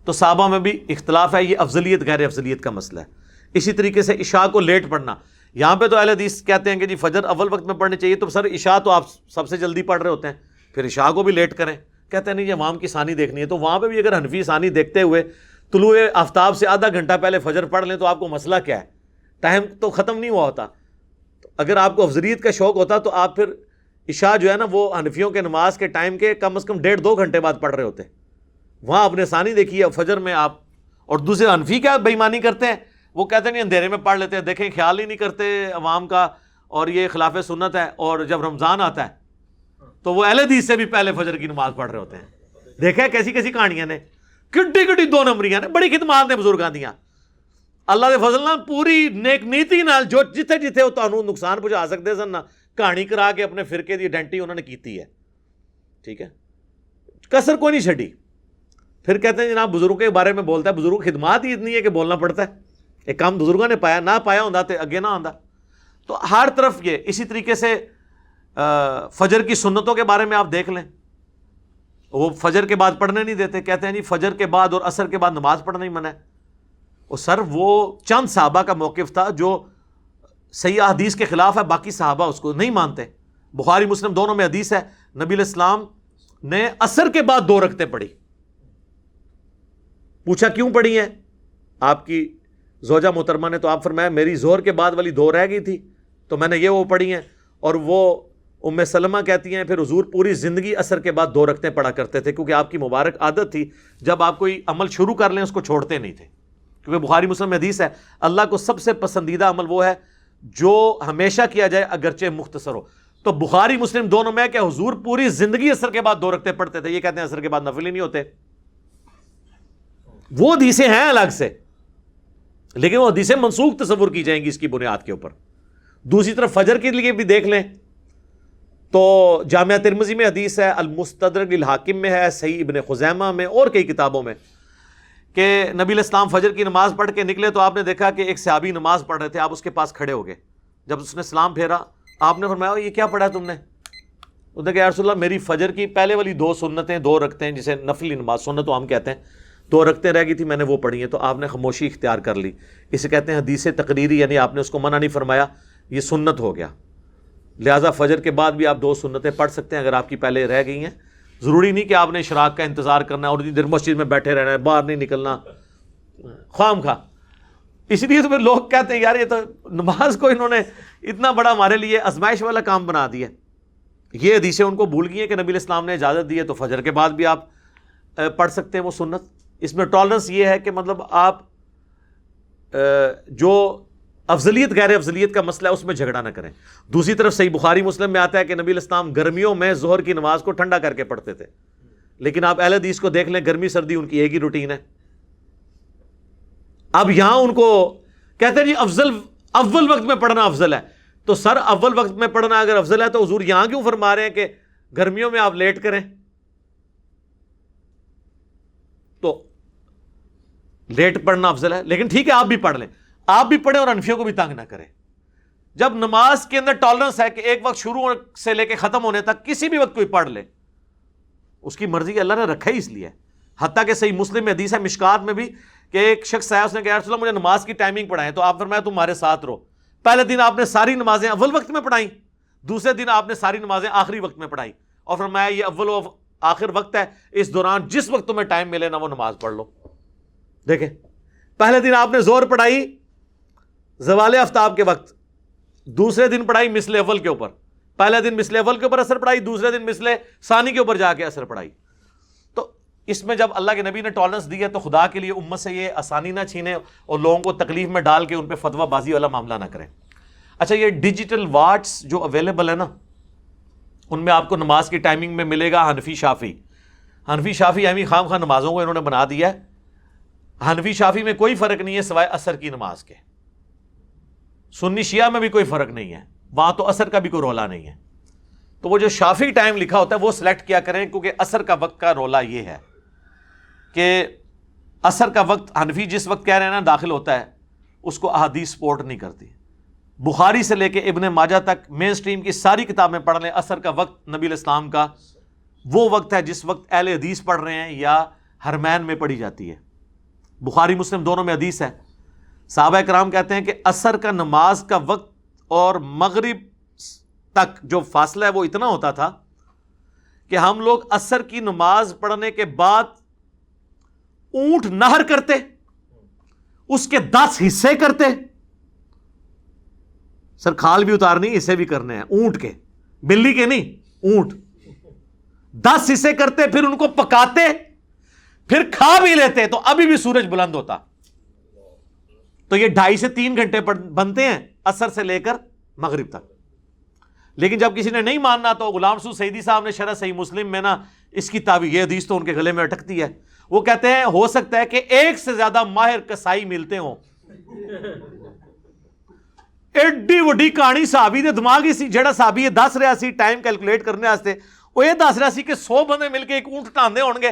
تو صحابہ میں بھی اختلاف ہے، یہ افضلیت غیر افضلیت کا مسئلہ ہے۔ اسی طریقے سے عشاء کو لیٹ پڑھنا، یہاں پہ تو اہل حدیث کہتے ہیں کہ جی فجر اول وقت میں پڑھنی چاہیے، تو سر عشاء تو آپ سب سے جلدی پڑھ رہے ہوتے ہیں، پھر عشاء کو بھی لیٹ کریں۔ کہتے ہیں نہیں یہ عوام کی ثانی دیکھنی ہے، تو وہاں پہ بھی اگر حنفی ثانی دیکھتے ہوئے طلوع آفتاب سے آدھا گھنٹہ پہلے فجر پڑھ لیں تو آپ کو مسئلہ کیا ہے؟ ٹائم تو ختم نہیں ہوا ہوتا۔ تو اگر آپ کو افضلیت کا شوق ہوتا تو آپ پھر عشاء جو ہے نا وہ حنفیوں کے نماز کے ٹائم کے کم از کم 1.5-2 گھنٹے بعد پڑھ رہے ہوتے، وہاں آپ نے ثانی دیکھی ہے فجر میں آپ۔ اور دوسرے حنفی کیا بے ایمانی کرتے ہیں، وہ کہتے ہیں نہیں اندھیرے میں پڑھ لیتے ہیں، دیکھیں خیال ہی نہیں کرتے عوام کا، اور یہ خلاف سنت ہے، اور جب رمضان آتا ہے تو وہ اہل حدیث سے بھی پہلے فجر کی نماز پڑھ رہے ہوتے ہیں۔ دیکھیں کیسی کیسی کہانیاں نے، کٹی کٹی 2 نمبریاں نے، بڑی خدمات نے بزرگاں دیاں، اللہ دے فضل نال پوری نیک نیتی نال جو جتھے جتھے وہ تانوں نقصان پہنچا سکتے سن نا، کہانی کرا کے اپنے فرقے دی آئیڈینٹی انہوں نے کیتی ہے، ٹھیک ہے، کسر کوئی نہیں چھڈی۔ پھر کہتے ہیں جناب بزرگوں کے بارے میں بولتا ہے، بزرگوں کی خدمات ہی اتنی ہے کہ بولنا پڑتا ہے، ایک کام بزرگوں نے پایا، نہ پایا ہوتا تو اگے نہ آندا۔ تو ہر طرف یہ اسی طریقے سے فجر کی سنتوں کے بارے میں آپ دیکھ لیں، وہ فجر کے بعد پڑھنے نہیں دیتے، کہتے ہیں جی فجر کے بعد اور عصر کے بعد نماز پڑھنا ہی منع ہے۔ اور سر وہ چند صحابہ کا موقف تھا جو صحیح حدیث کے خلاف ہے، باقی صحابہ اس کو نہیں مانتے۔ بخاری مسلم دونوں میں حدیث ہے نبی علیہ السلام نے عصر کے بعد 2 رکعتیں پڑھی، پوچھا کیوں پڑھی ہیں؟ آپ کی زوجہ محترمہ نے تو آپ فرمایا میری ظہر کے بعد والی 2 رہ گئی تھی تو میں نے یہ وہ پڑھی ہیں۔ اور وہ ام سلمہ کہتی ہیں پھر حضور پوری زندگی عصر کے بعد 2 رکعتیں پڑھا کرتے تھے، کیونکہ آپ کی مبارک عادت تھی جب آپ کوئی عمل شروع کر لیں اس کو چھوڑتے نہیں تھے، کیونکہ بخاری مسلم میں حدیث ہے اللہ کو سب سے پسندیدہ عمل وہ ہے جو ہمیشہ کیا جائے اگرچہ مختصر ہو۔ تو بخاری مسلم دونوں میں کہ حضور پوری زندگی عصر کے بعد 2 رکعتیں پڑھتے تھے، یہ کہتے ہیں عصر کے بعد نفل ہی نہیں ہوتے۔ وہ حدیثیں ہیں الگ سے، لیکن وہ حدیثیں منسوخ تصور کی جائیں گی اس کی بنیاد کے اوپر۔ دوسری طرف فجر کے لیے بھی دیکھ لیں تو جامعہ ترمذی میں حدیث ہے، المستدرک للحاکم میں ہے، صحیح ابن خزیمہ میں اور کئی کتابوں میں کہ نبی علیہ السلام فجر کی نماز پڑھ کے نکلے تو آپ نے دیکھا کہ ایک صحابی نماز پڑھ رہے تھے، آپ اس کے پاس کھڑے ہو گئے، جب اس نے سلام پھیرا آپ نے فرمایا یہ کیا پڑھا تم نے؟ اس نے کہا یا رسول اللہ میری فجر کی پہلے والی 2 سنتیں 2 رکعتیں جسے نفلی نماز سنت تو ہم کہتے ہیں 2 رکعتیں رہ گئی تھی میں نے وہ پڑھی ہیں، تو آپ نے خاموشی اختیار کر لی، اسے کہتے ہیں حدیث تقریری، یعنی آپ نے اس کو منع نہیں فرمایا، یہ سنت ہو گیا، لہٰذا فجر کے بعد بھی آپ 2 سنتیں پڑھ سکتے ہیں اگر آپ کی پہلے رہ گئی ہیں ضروری نہیں کہ آپ نے اشراق کا انتظار کرنا ہے اور اتنی دیر مسجد میں بیٹھے رہنا ہے، باہر نہیں نکلنا خواہ خواہ۔ اس لیے تو پھر لوگ کہتے ہیں یار یہ تو نماز کو انہوں نے اتنا بڑا ہمارے لیے آزمائش والا کام بنا دیا۔ یہ حدیثیں ان کو بھول گئی ہیں کہ نبی علیہ السلام نے اجازت دی ہے تو فجر کے بعد بھی آپ پڑھ سکتے ہیں وہ سنت۔ اس میں ٹالرنس یہ ہے کہ مطلب آپ جو افضلیت غیر افضلیت کا مسئلہ ہے اس میں جھگڑا نہ کریں۔ دوسری طرف صحیح بخاری مسلم میں آتا ہے کہ نبی علیہ السلام گرمیوں میں ظہر کی نماز کو ٹھنڈا کر کے پڑھتے تھے، لیکن آپ اہل حدیث کو دیکھ لیں گرمی سردی ان کی ایک ہی روٹین ہے۔ اب یہاں ان کو کہتے ہیں جی اول وقت میں پڑھنا افضل ہے، تو سر اول وقت میں پڑھنا اگر افضل ہے تو حضور یہاں کیوں فرما رہے ہیں کہ گرمیوں میں آپ لیٹ کریں؟ تو لیٹ پڑھنا افضل ہے، لیکن ٹھیک ہے آپ بھی پڑھ لیں، آپ بھی پڑھیں اور انفیوں کو بھی تنگ نہ کریں۔ جب نماز کے اندر ٹالرنس ہے کہ ایک وقت شروع سے لے کے ختم ہونے تک کسی بھی وقت کوئی پڑھ لے، اس کی مرضی اللہ نے رکھا ہی اس لیے۔ حتیٰ کہ صحیح مسلم میں حدیث ہے مشکات میں بھی کہ ایک شخص آیا، اس نے کہا یا رسول اللہ مجھے نماز کی ٹائمنگ پڑھائیں، تو آپ فرمایا تم ہمارے ساتھ رہو۔ پہلے دن آپ نے ساری نمازیں اول وقت میں پڑھائیں، دوسرے دن آپ نے ساری نمازیں آخری وقت میں پڑھائیں، اور فرمایا یہ اول و آخر وقت ہے، اس دوران جس وقت تمہیں ٹائم ملے نا وہ نماز پڑھ لو۔ دیکھیں پہلے دن آپ نے ظہر پڑھائی زوال آفتاب کے وقت، دوسرے دن پڑھائی مثل اول کے اوپر، پہلے دن مثل اول کے اوپر اثر پڑھائی، دوسرے دن مثل ثانی کے اوپر جا کے اثر پڑھائی۔ تو اس میں جب اللہ کے نبی نے ٹالرنس دی ہے تو خدا کے لیے امت سے یہ آسانی نہ چھینے اور لوگوں کو تکلیف میں ڈال کے ان پہ فتویٰ بازی والا معاملہ نہ کریں۔ اچھا یہ ڈیجیٹل واٹس جو اویلیبل ہے نا، ان میں آپ کو نماز کی ٹائمنگ میں ملے گا حنفی شافی اہمی خام خواہ نمازوں کو انہوں نے بنا دیا ہے۔ حنفی شافی میں کوئی فرق نہیں ہے سوائے عصر کی نماز کے، سنی شیعہ میں بھی کوئی فرق نہیں ہے، وہاں تو عصر کا بھی کوئی رولا نہیں ہے۔ تو وہ جو شافی ٹائم لکھا ہوتا ہے وہ سلیکٹ کیا کریں، کیونکہ عصر کا وقت کا رولا یہ ہے کہ عصر کا وقت حنفی جس وقت کہہ رہے ہیں نا داخل ہوتا ہے، اس کو احادیث سپورٹ نہیں کرتی۔ بخاری سے لے کے ابن ماجہ تک مین سٹریم کی ساری کتابیں پڑھ لیں، عصر کا وقت نبی علیہ السلام کا وہ وقت ہے جس وقت اہل حدیث پڑھ رہے ہیں یا حرمین میں پڑھی جاتی ہے۔ بخاری مسلم دونوں میں حدیث ہے، صحابہ کرام کہتے ہیں کہ عصر کا نماز کا وقت اور مغرب تک جو فاصلہ ہے وہ اتنا ہوتا تھا کہ ہم لوگ عصر کی نماز پڑھنے کے بعد اونٹ نہر کرتے، اس کے 10 حصے کرتے، سر کھال بھی اتارنی حصے بھی کرنے ہیں اونٹ کے، بلی کے نہیں، اونٹ 10 حصے کرتے، پھر ان کو پکاتے، پھر کھا بھی لیتے، تو ابھی بھی سورج بلند ہوتا۔ تو یہ 2.5 سے 3 گھنٹے بنتے ہیں عصر سے لے کر مغرب تک۔ لیکن جب کسی نے نہیں ماننا تو غلام رسول سعیدی صاحب نے شرح صحیح مسلم میں نا اس کی تعبیر، یہ حدیث تو ان کے گلے میں اٹکتی ہے، وہ کہتے ہیں ہو سکتا ہے کہ 1 سے زیادہ ماہر کسائی ملتے ہوں۔ ایڈی وڈی کہانی صحابی دے دماغ سی، جڑا صحابی دس رہا سی ٹائم کیلکولیٹ کرنے واسطے، وہ یہ دس رہا سی کہ 100 بندے مل کے ایک اونٹ ٹاندے ہون گے،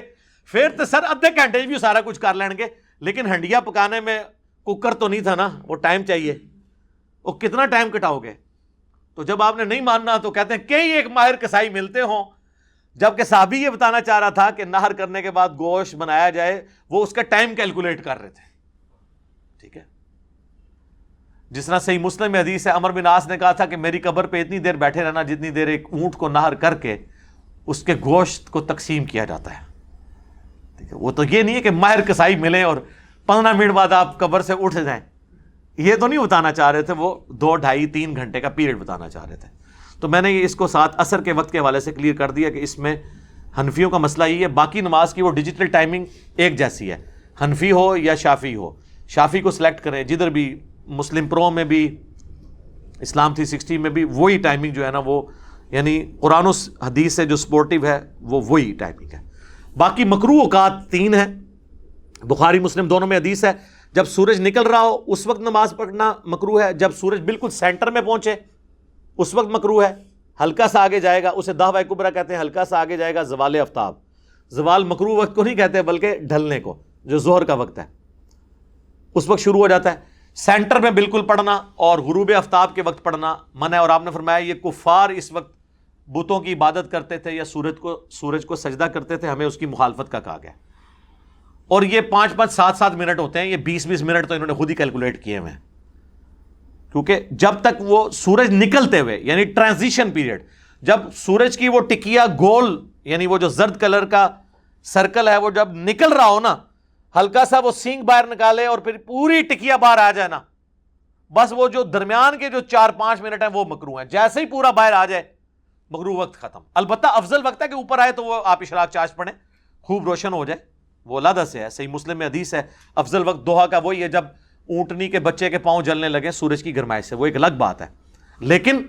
پھر تو سر ادھے گھنٹے بھی سارا کچھ کر لین گے، لیکن ہنڈیا پکانے میں کوکر تو نہیں تھا نا، وہ ٹائم چاہیے، وہ کتنا ٹائم کٹاؤ گے؟ تو جب آپ نے نہیں ماننا تو کہتے ہیں کئی ایک ماہر کسائی ملتے ہوں، جبکہ صحابی یہ بتانا چاہ رہا تھا کہ نہر کرنے کے بعد گوشت بنایا جائے، وہ اس کا ٹائم کیلکولیٹ کر رہے تھے۔ ٹھیک ہے، جس طرح صحیح مسلم میں حدیث ہے، عمر بن عاص نے کہا تھا کہ میری قبر پہ اتنی دیر بیٹھے رہنا جتنی دیر ایک اونٹ کو نہر کر کے اس کے گوشت کو تقسیم کیا جاتا ہے۔ ٹھیک ہے، وہ تو یہ نہیں ہے کہ ماہر کسائی ملے اور 15 منٹ بعد آپ قبر سے اٹھ جائیں، یہ تو نہیں بتانا چاہ رہے تھے، وہ 2 ڈھائی 3 گھنٹے کا پیریڈ بتانا چاہ رہے تھے۔ تو میں نے اس کو ساتھ عصر کے وقت کے حوالے سے کلیئر کر دیا کہ اس میں حنفیوں کا مسئلہ یہ ہے، باقی نماز کی وہ ڈیجیٹل ٹائمنگ ایک جیسی ہے، حنفی ہو یا شافی ہو، شافی کو سلیکٹ کریں، جدھر بھی مسلم پرو میں بھی اسلام 360 میں بھی وہی ٹائمنگ جو ہے نا، وہ یعنی قرآن و حدیث سے جو سپورٹیو ہے وہ وہی ٹائمنگ ہے۔ باقی مکروہ اوقات 3 ہیں، بخاری مسلم دونوں میں حدیث ہے، جب سورج نکل رہا ہو اس وقت نماز پڑھنا مکروہ ہے، جب سورج بالکل سینٹر میں پہنچے اس وقت مکروہ ہے، ہلکا سا آگے جائے گا اسے دعوی کبرا کہتے ہیں، ہلکا سا آگے جائے گا زوال آفتاب، زوال مکروہ وقت کو نہیں کہتے بلکہ ڈھلنے کو، جو ظہر کا وقت ہے اس وقت شروع ہو جاتا ہے۔ سینٹر میں بالکل پڑھنا اور غروب آفتاب کے وقت پڑھنا منع ہے، اور آپ نے فرمایا یہ کفار اس وقت بتوں کی عبادت کرتے تھے یا سورج کو سجدہ کرتے تھے، ہمیں اس کی مخالفت کا کہا گیا۔ اور یہ 5-5 7-7 منٹ ہوتے ہیں، یہ 20-20 منٹ تو انہوں نے خود ہی کیلکولیٹ کیے ہوئے ہیں، کیونکہ جب تک وہ سورج نکلتے ہوئے یعنی ٹرانزیشن پیریڈ، جب سورج کی وہ ٹکیا گول یعنی وہ جو زرد کلر کا سرکل ہے وہ جب نکل رہا ہو نا، ہلکا سا وہ سینگ باہر نکالے اور پھر پوری ٹکیا باہر آ جائے نا، بس وہ جو درمیان کے جو 4-5 منٹ ہیں وہ مکروہ ہیں. جیسے ہی پورا باہر آ جائے مکروہ وقت ختم. البتہ افضل وقت ہے کہ اوپر آئے تو وہ آپ اشراق چاش پڑھیں، خوب روشن ہو جائے، وہ علیحدہ سے ہے. صحیح مسلم میں حدیث ہے افضل وقت دوحہ کا وہی ہے جب اونٹنی کے بچے کے پاؤں جلنے لگے سورج کی گرمائش سے، وہ ایک الگ بات ہے. لیکن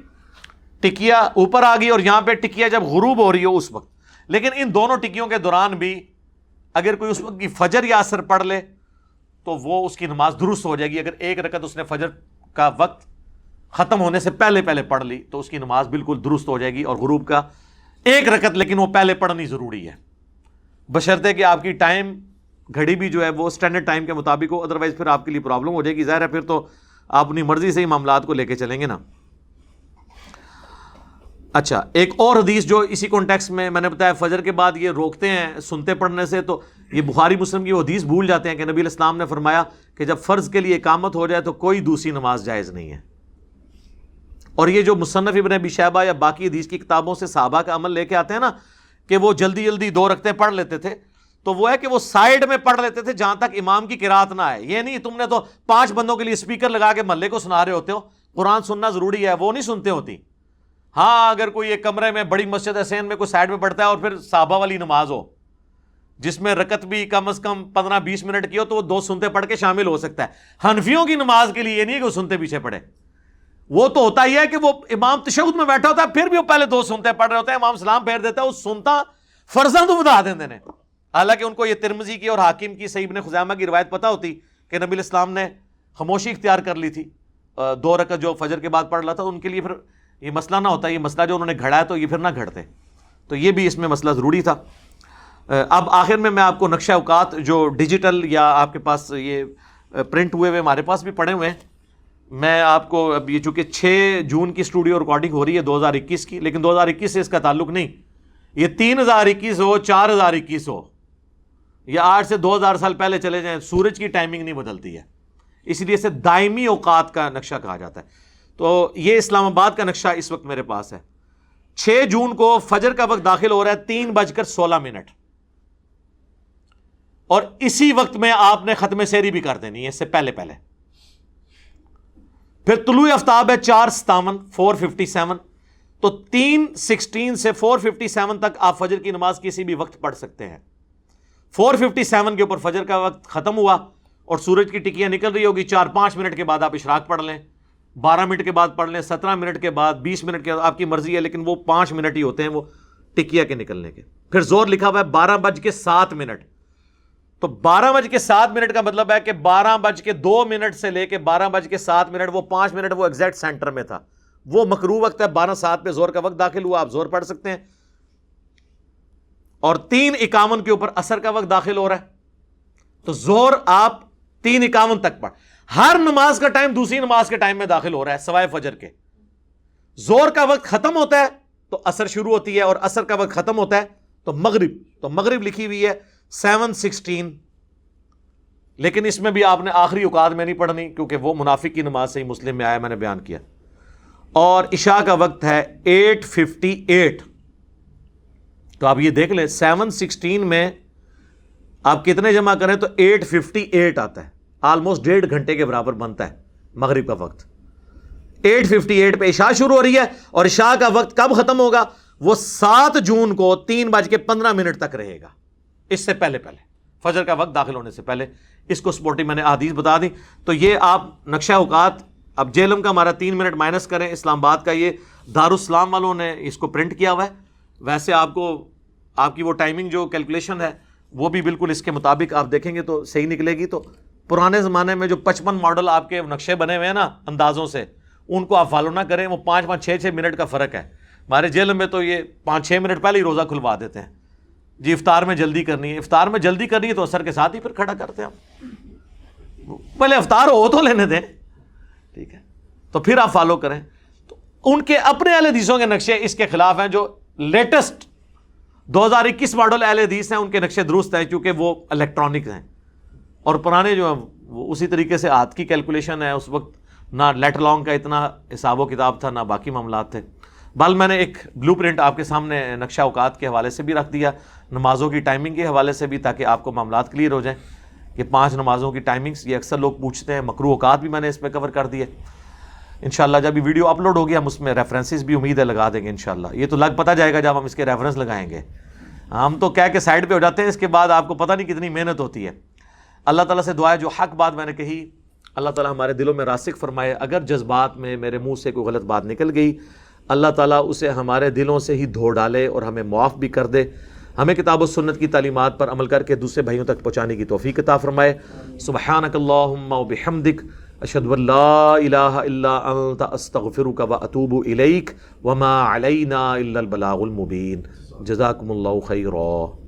ٹکیا اوپر آ گئی اور یہاں پہ ٹکیا جب غروب ہو رہی ہو اس وقت. لیکن ان دونوں ٹکیوں کے دوران بھی اگر کوئی اس وقت کی فجر یا عصر پڑھ لے تو وہ اس کی نماز درست ہو جائے گی. اگر ایک رکعت اس نے فجر کا وقت ختم ہونے سے پہلے پڑھ لی تو اس کی نماز بالکل درست ہو جائے گی. اور غروب کا ایک رکعت لیکن وہ پہلے پڑھنی ضروری ہے، بشرطے کہ آپ کی ٹائم گھڑی بھی جو ہے وہ اسٹینڈرڈ ٹائم کے مطابق ہو، ادروائز پھر آپ کے لیے پرابلم ہو جائے گی. ظاہر ہے پھر تو آپ اپنی مرضی سے ہی معاملات کو لے کے چلیں گے نا. اچھا، ایک اور حدیث جو اسی کانٹیکس میں نے بتایا فجر کے بعد یہ روکتے ہیں سنتے پڑھنے سے، تو یہ بخاری مسلم کی وہ حدیث بھول جاتے ہیں کہ نبی علیہ السلام نے فرمایا کہ جب فرض کے لیے اقامت ہو جائے تو کوئی دوسری نماز جائز نہیں ہے. اور یہ جو مصنف ابن ابی شیبہ یا باقی حدیث کی کتابوں سے صحابہ کا عمل لے کے آتے ہیں نا کہ وہ جلدی جلدی 2 رکعتیں پڑھ لیتے تھے، تو وہ ہے کہ وہ سائیڈ میں پڑھ لیتے تھے جہاں تک امام کی قرات نہ آئے. یہ نہیں تم نے تو 5 بندوں کے لیے اسپیکر لگا کے محلے کو سنا رہے ہوتے ہو، قرآن سننا ضروری ہے، وہ نہیں سنتے ہوتی. ہاں اگر کوئی ایک کمرے میں بڑی مسجد حسین میں کوئی سائیڈ میں پڑھتا ہے اور پھر صحابہ والی نماز ہو جس میں رکعت بھی کم از کم 15-20 منٹ کی ہو تو وہ 2 سنتے پڑھ کے شامل ہو سکتا ہے. حنفیوں کی نماز کے لیے یہ نہیں ہے کہ وہ سنتے پیچھے پڑھے. وہ تو ہوتا ہی ہے کہ وہ امام تشہد میں بیٹھا ہوتا ہے پھر بھی وہ پہلے 2 سنتے پڑھ رہے ہوتے ہیں، امام سلام پھیر دیتا ہے، وہ سنتا فرضاں تو بتا دیندے نے. حالانکہ ان کو یہ ترمذی کی اور حاکم کی صحیح ابن خزیمہ کی روایت پتہ ہوتی کہ نبی علیہ السلام نے خاموشی اختیار کر لی تھی 2 رکعت جو فجر کے بعد پڑھ رہا تھا. ان کے لیے پھر یہ مسئلہ نہ ہوتا، یہ مسئلہ جو انہوں نے گھڑا ہے تو یہ پھر نہ گھڑتے. تو یہ بھی اس میں مسئلہ ضروری تھا. اب آخر میں آپ کو نقشہ اوقات جو ڈیجیٹل یا آپ کے پاس یہ پرنٹ ہوئے ہمارے پاس بھی پڑے ہوئے ہیں، میں آپ کو اب یہ چونکہ 6 جون کی اسٹوڈیو ریکارڈنگ ہو رہی ہے 2021 کی، لیکن 2021 سے اس کا تعلق نہیں، یہ 3021 ہو 4021 ہو یا 8 سے 2000 سال پہلے چلے جائیں، سورج کی ٹائمنگ نہیں بدلتی ہے، اس لیے اسے دائمی اوقات کا نقشہ کہا جاتا ہے. تو یہ اسلام آباد کا نقشہ اس وقت میرے پاس ہے. 6 جون کو فجر کا وقت داخل ہو رہا ہے 3:16 اور اسی وقت میں آپ نے ختم سحری بھی کر دینی ہے اس سے پہلے. پھر طلوع آفتاب ہے 4:57 4:57، تو 3:16 سے 4:57 تک آپ فجر کی نماز کسی بھی وقت پڑھ سکتے ہیں. 4:57 کے اوپر فجر کا وقت ختم ہوا اور سورج کی ٹکیاں نکل رہی ہوگی، 4-5 منٹ کے بعد آپ اشراق پڑھ لیں، 12 منٹ کے بعد پڑھ لیں، 17 منٹ کے بعد، 20 منٹ کے بعد، آپ کی مرضی ہے، لیکن وہ 5 منٹ ہی ہوتے ہیں وہ ٹکیا کے نکلنے کے. پھر زور لکھا ہوا ہے 12:07، تو 12:07 کا مطلب ہے کہ 12:02 سے لے کے 12:07 وہ 5 منٹ وہ ایگزیکٹ سینٹر میں تھا، وہ مکروہ وقت ہے. 12:07 پہ زور کا وقت داخل ہوا، آپ زور پڑھ سکتے ہیں. اور 3:51 کے اوپر عصر کا وقت داخل ہو رہا ہے، تو زور آپ 3:51 تک پڑھ. ہر نماز کا ٹائم دوسری نماز کے ٹائم میں داخل ہو رہا ہے سوائے فجر کے. زور کا وقت ختم ہوتا ہے تو عصر شروع ہوتی ہے، اور عصر کا وقت ختم ہوتا ہے تو مغرب لکھی ہوئی ہے 7:16، لیکن اس میں بھی آپ نے آخری اوقات میں نہیں پڑھنی کیونکہ وہ منافق کی نماز سے ہی مسلم میں آیا، میں نے بیان کیا. اور عشاء کا وقت ہے 8:58، تو آپ یہ دیکھ لیں 7:16 میں آپ کتنے جمع کریں تو 8:58 آتا ہے، آلموسٹ 1.5 گھنٹے کے برابر بنتا ہے مغرب کا وقت. 8:58 پہ عشاء شروع ہو رہی ہے، اور عشاء کا وقت کب ختم ہوگا؟ وہ 7 جون کو 3:15 تک رہے گا، اس سے پہلے فجر کا وقت داخل ہونے سے پہلے. اس کو سپورٹنگ میں نے احادیث بتا دی. تو یہ آپ نقشہ اوقات، اب جیلم کا ہمارا 3 منٹ مائنس کریں، اسلام آباد کا یہ دارالسلام والوں نے اس کو پرنٹ کیا ہوا ہے. ویسے آپ کو آپ کی وہ ٹائمنگ جو کیلکولیشن ہے وہ بھی بالکل اس کے مطابق آپ دیکھیں گے تو صحیح نکلے گی. تو پرانے زمانے میں جو 55 ماڈل آپ کے نقشے بنے ہوئے ہیں نا اندازوں سے، ان کو آپ فالو نہ کریں، وہ 5-6 منٹ کا فرق ہے. ہمارے جیل میں تو یہ 5-6 منٹ پہلے ہی روزہ کھلوا دیتے ہیں جی، افطار میں جلدی کرنی ہے. افطار میں جلدی کرنی ہے تو عصر کے ساتھ ہی پھر کھڑا کرتے ہیں ہم، پہلے افطار ہو تو لینے دیں، ٹھیک ہے، تو پھر آپ فالو کریں. تو ان کے اپنے اہل حدیثوں کے نقشے اس کے خلاف ہیں. جو لیٹسٹ 2021 ماڈل اہل حدیث ہیں ان کے نقشے درست ہیں کیونکہ وہ الیکٹرانک ہیں، اور پرانے جو ہیں وہ اسی طریقے سے ہاتھ کی کیلکولیشن ہے. اس وقت نہ لیٹ لانگ کا اتنا حساب و کتاب تھا، نہ باقی معاملات تھے. بل میں نے ایک بلو پرنٹ آپ کے سامنے نقشہ اوقات کے حوالے سے بھی رکھ دیا، نمازوں کی ٹائمنگ کے حوالے سے بھی، تاکہ آپ کو معاملات کلیئر ہو جائیں کہ 5 نمازوں کی ٹائمنگز، یہ اکثر لوگ پوچھتے ہیں۔ مکروہ اوقات بھی میں نے اس پہ کور کر دیے۔ انشاءاللہ جب یہ ویڈیو اپلوڈ ہوگی ہم اس میں ریفرنسز بھی امید ہے لگا دیں گے انشاءاللہ۔ یہ تو لگ پتہ جائے گا جب ہم اس کے ریفرنس لگائیں گے، ہم تو کہہ کے سائڈ پہ ہو جاتے ہیں، اس کے بعد آپ کو پتہ نہیں کتنی محنت ہوتی ہے۔ اللہ تعالیٰ سے دعا ہے جو حق بات میں نے کہی اللہ تعالیٰ ہمارے دلوں میں راسخ فرمائے، اگر جذبات میں میرے منہ سے کوئی غلط بات نکل گئی اللہ تعالیٰ اسے ہمارے دلوں سے ہی دھو ڈالے اور ہمیں معاف بھی کر دے، ہمیں کتاب و سنت کی تعلیمات پر عمل کر کے دوسرے بھائیوں تک پہنچانے کی توفیق عطا فرمائے۔ سبحانک اللہم و بحمدک، اشہد ان لا الہ الا انت، استغفرک و اتوب الیک، وما علینا الا البلاغ المبین۔ جزاکم اللہ خیرا۔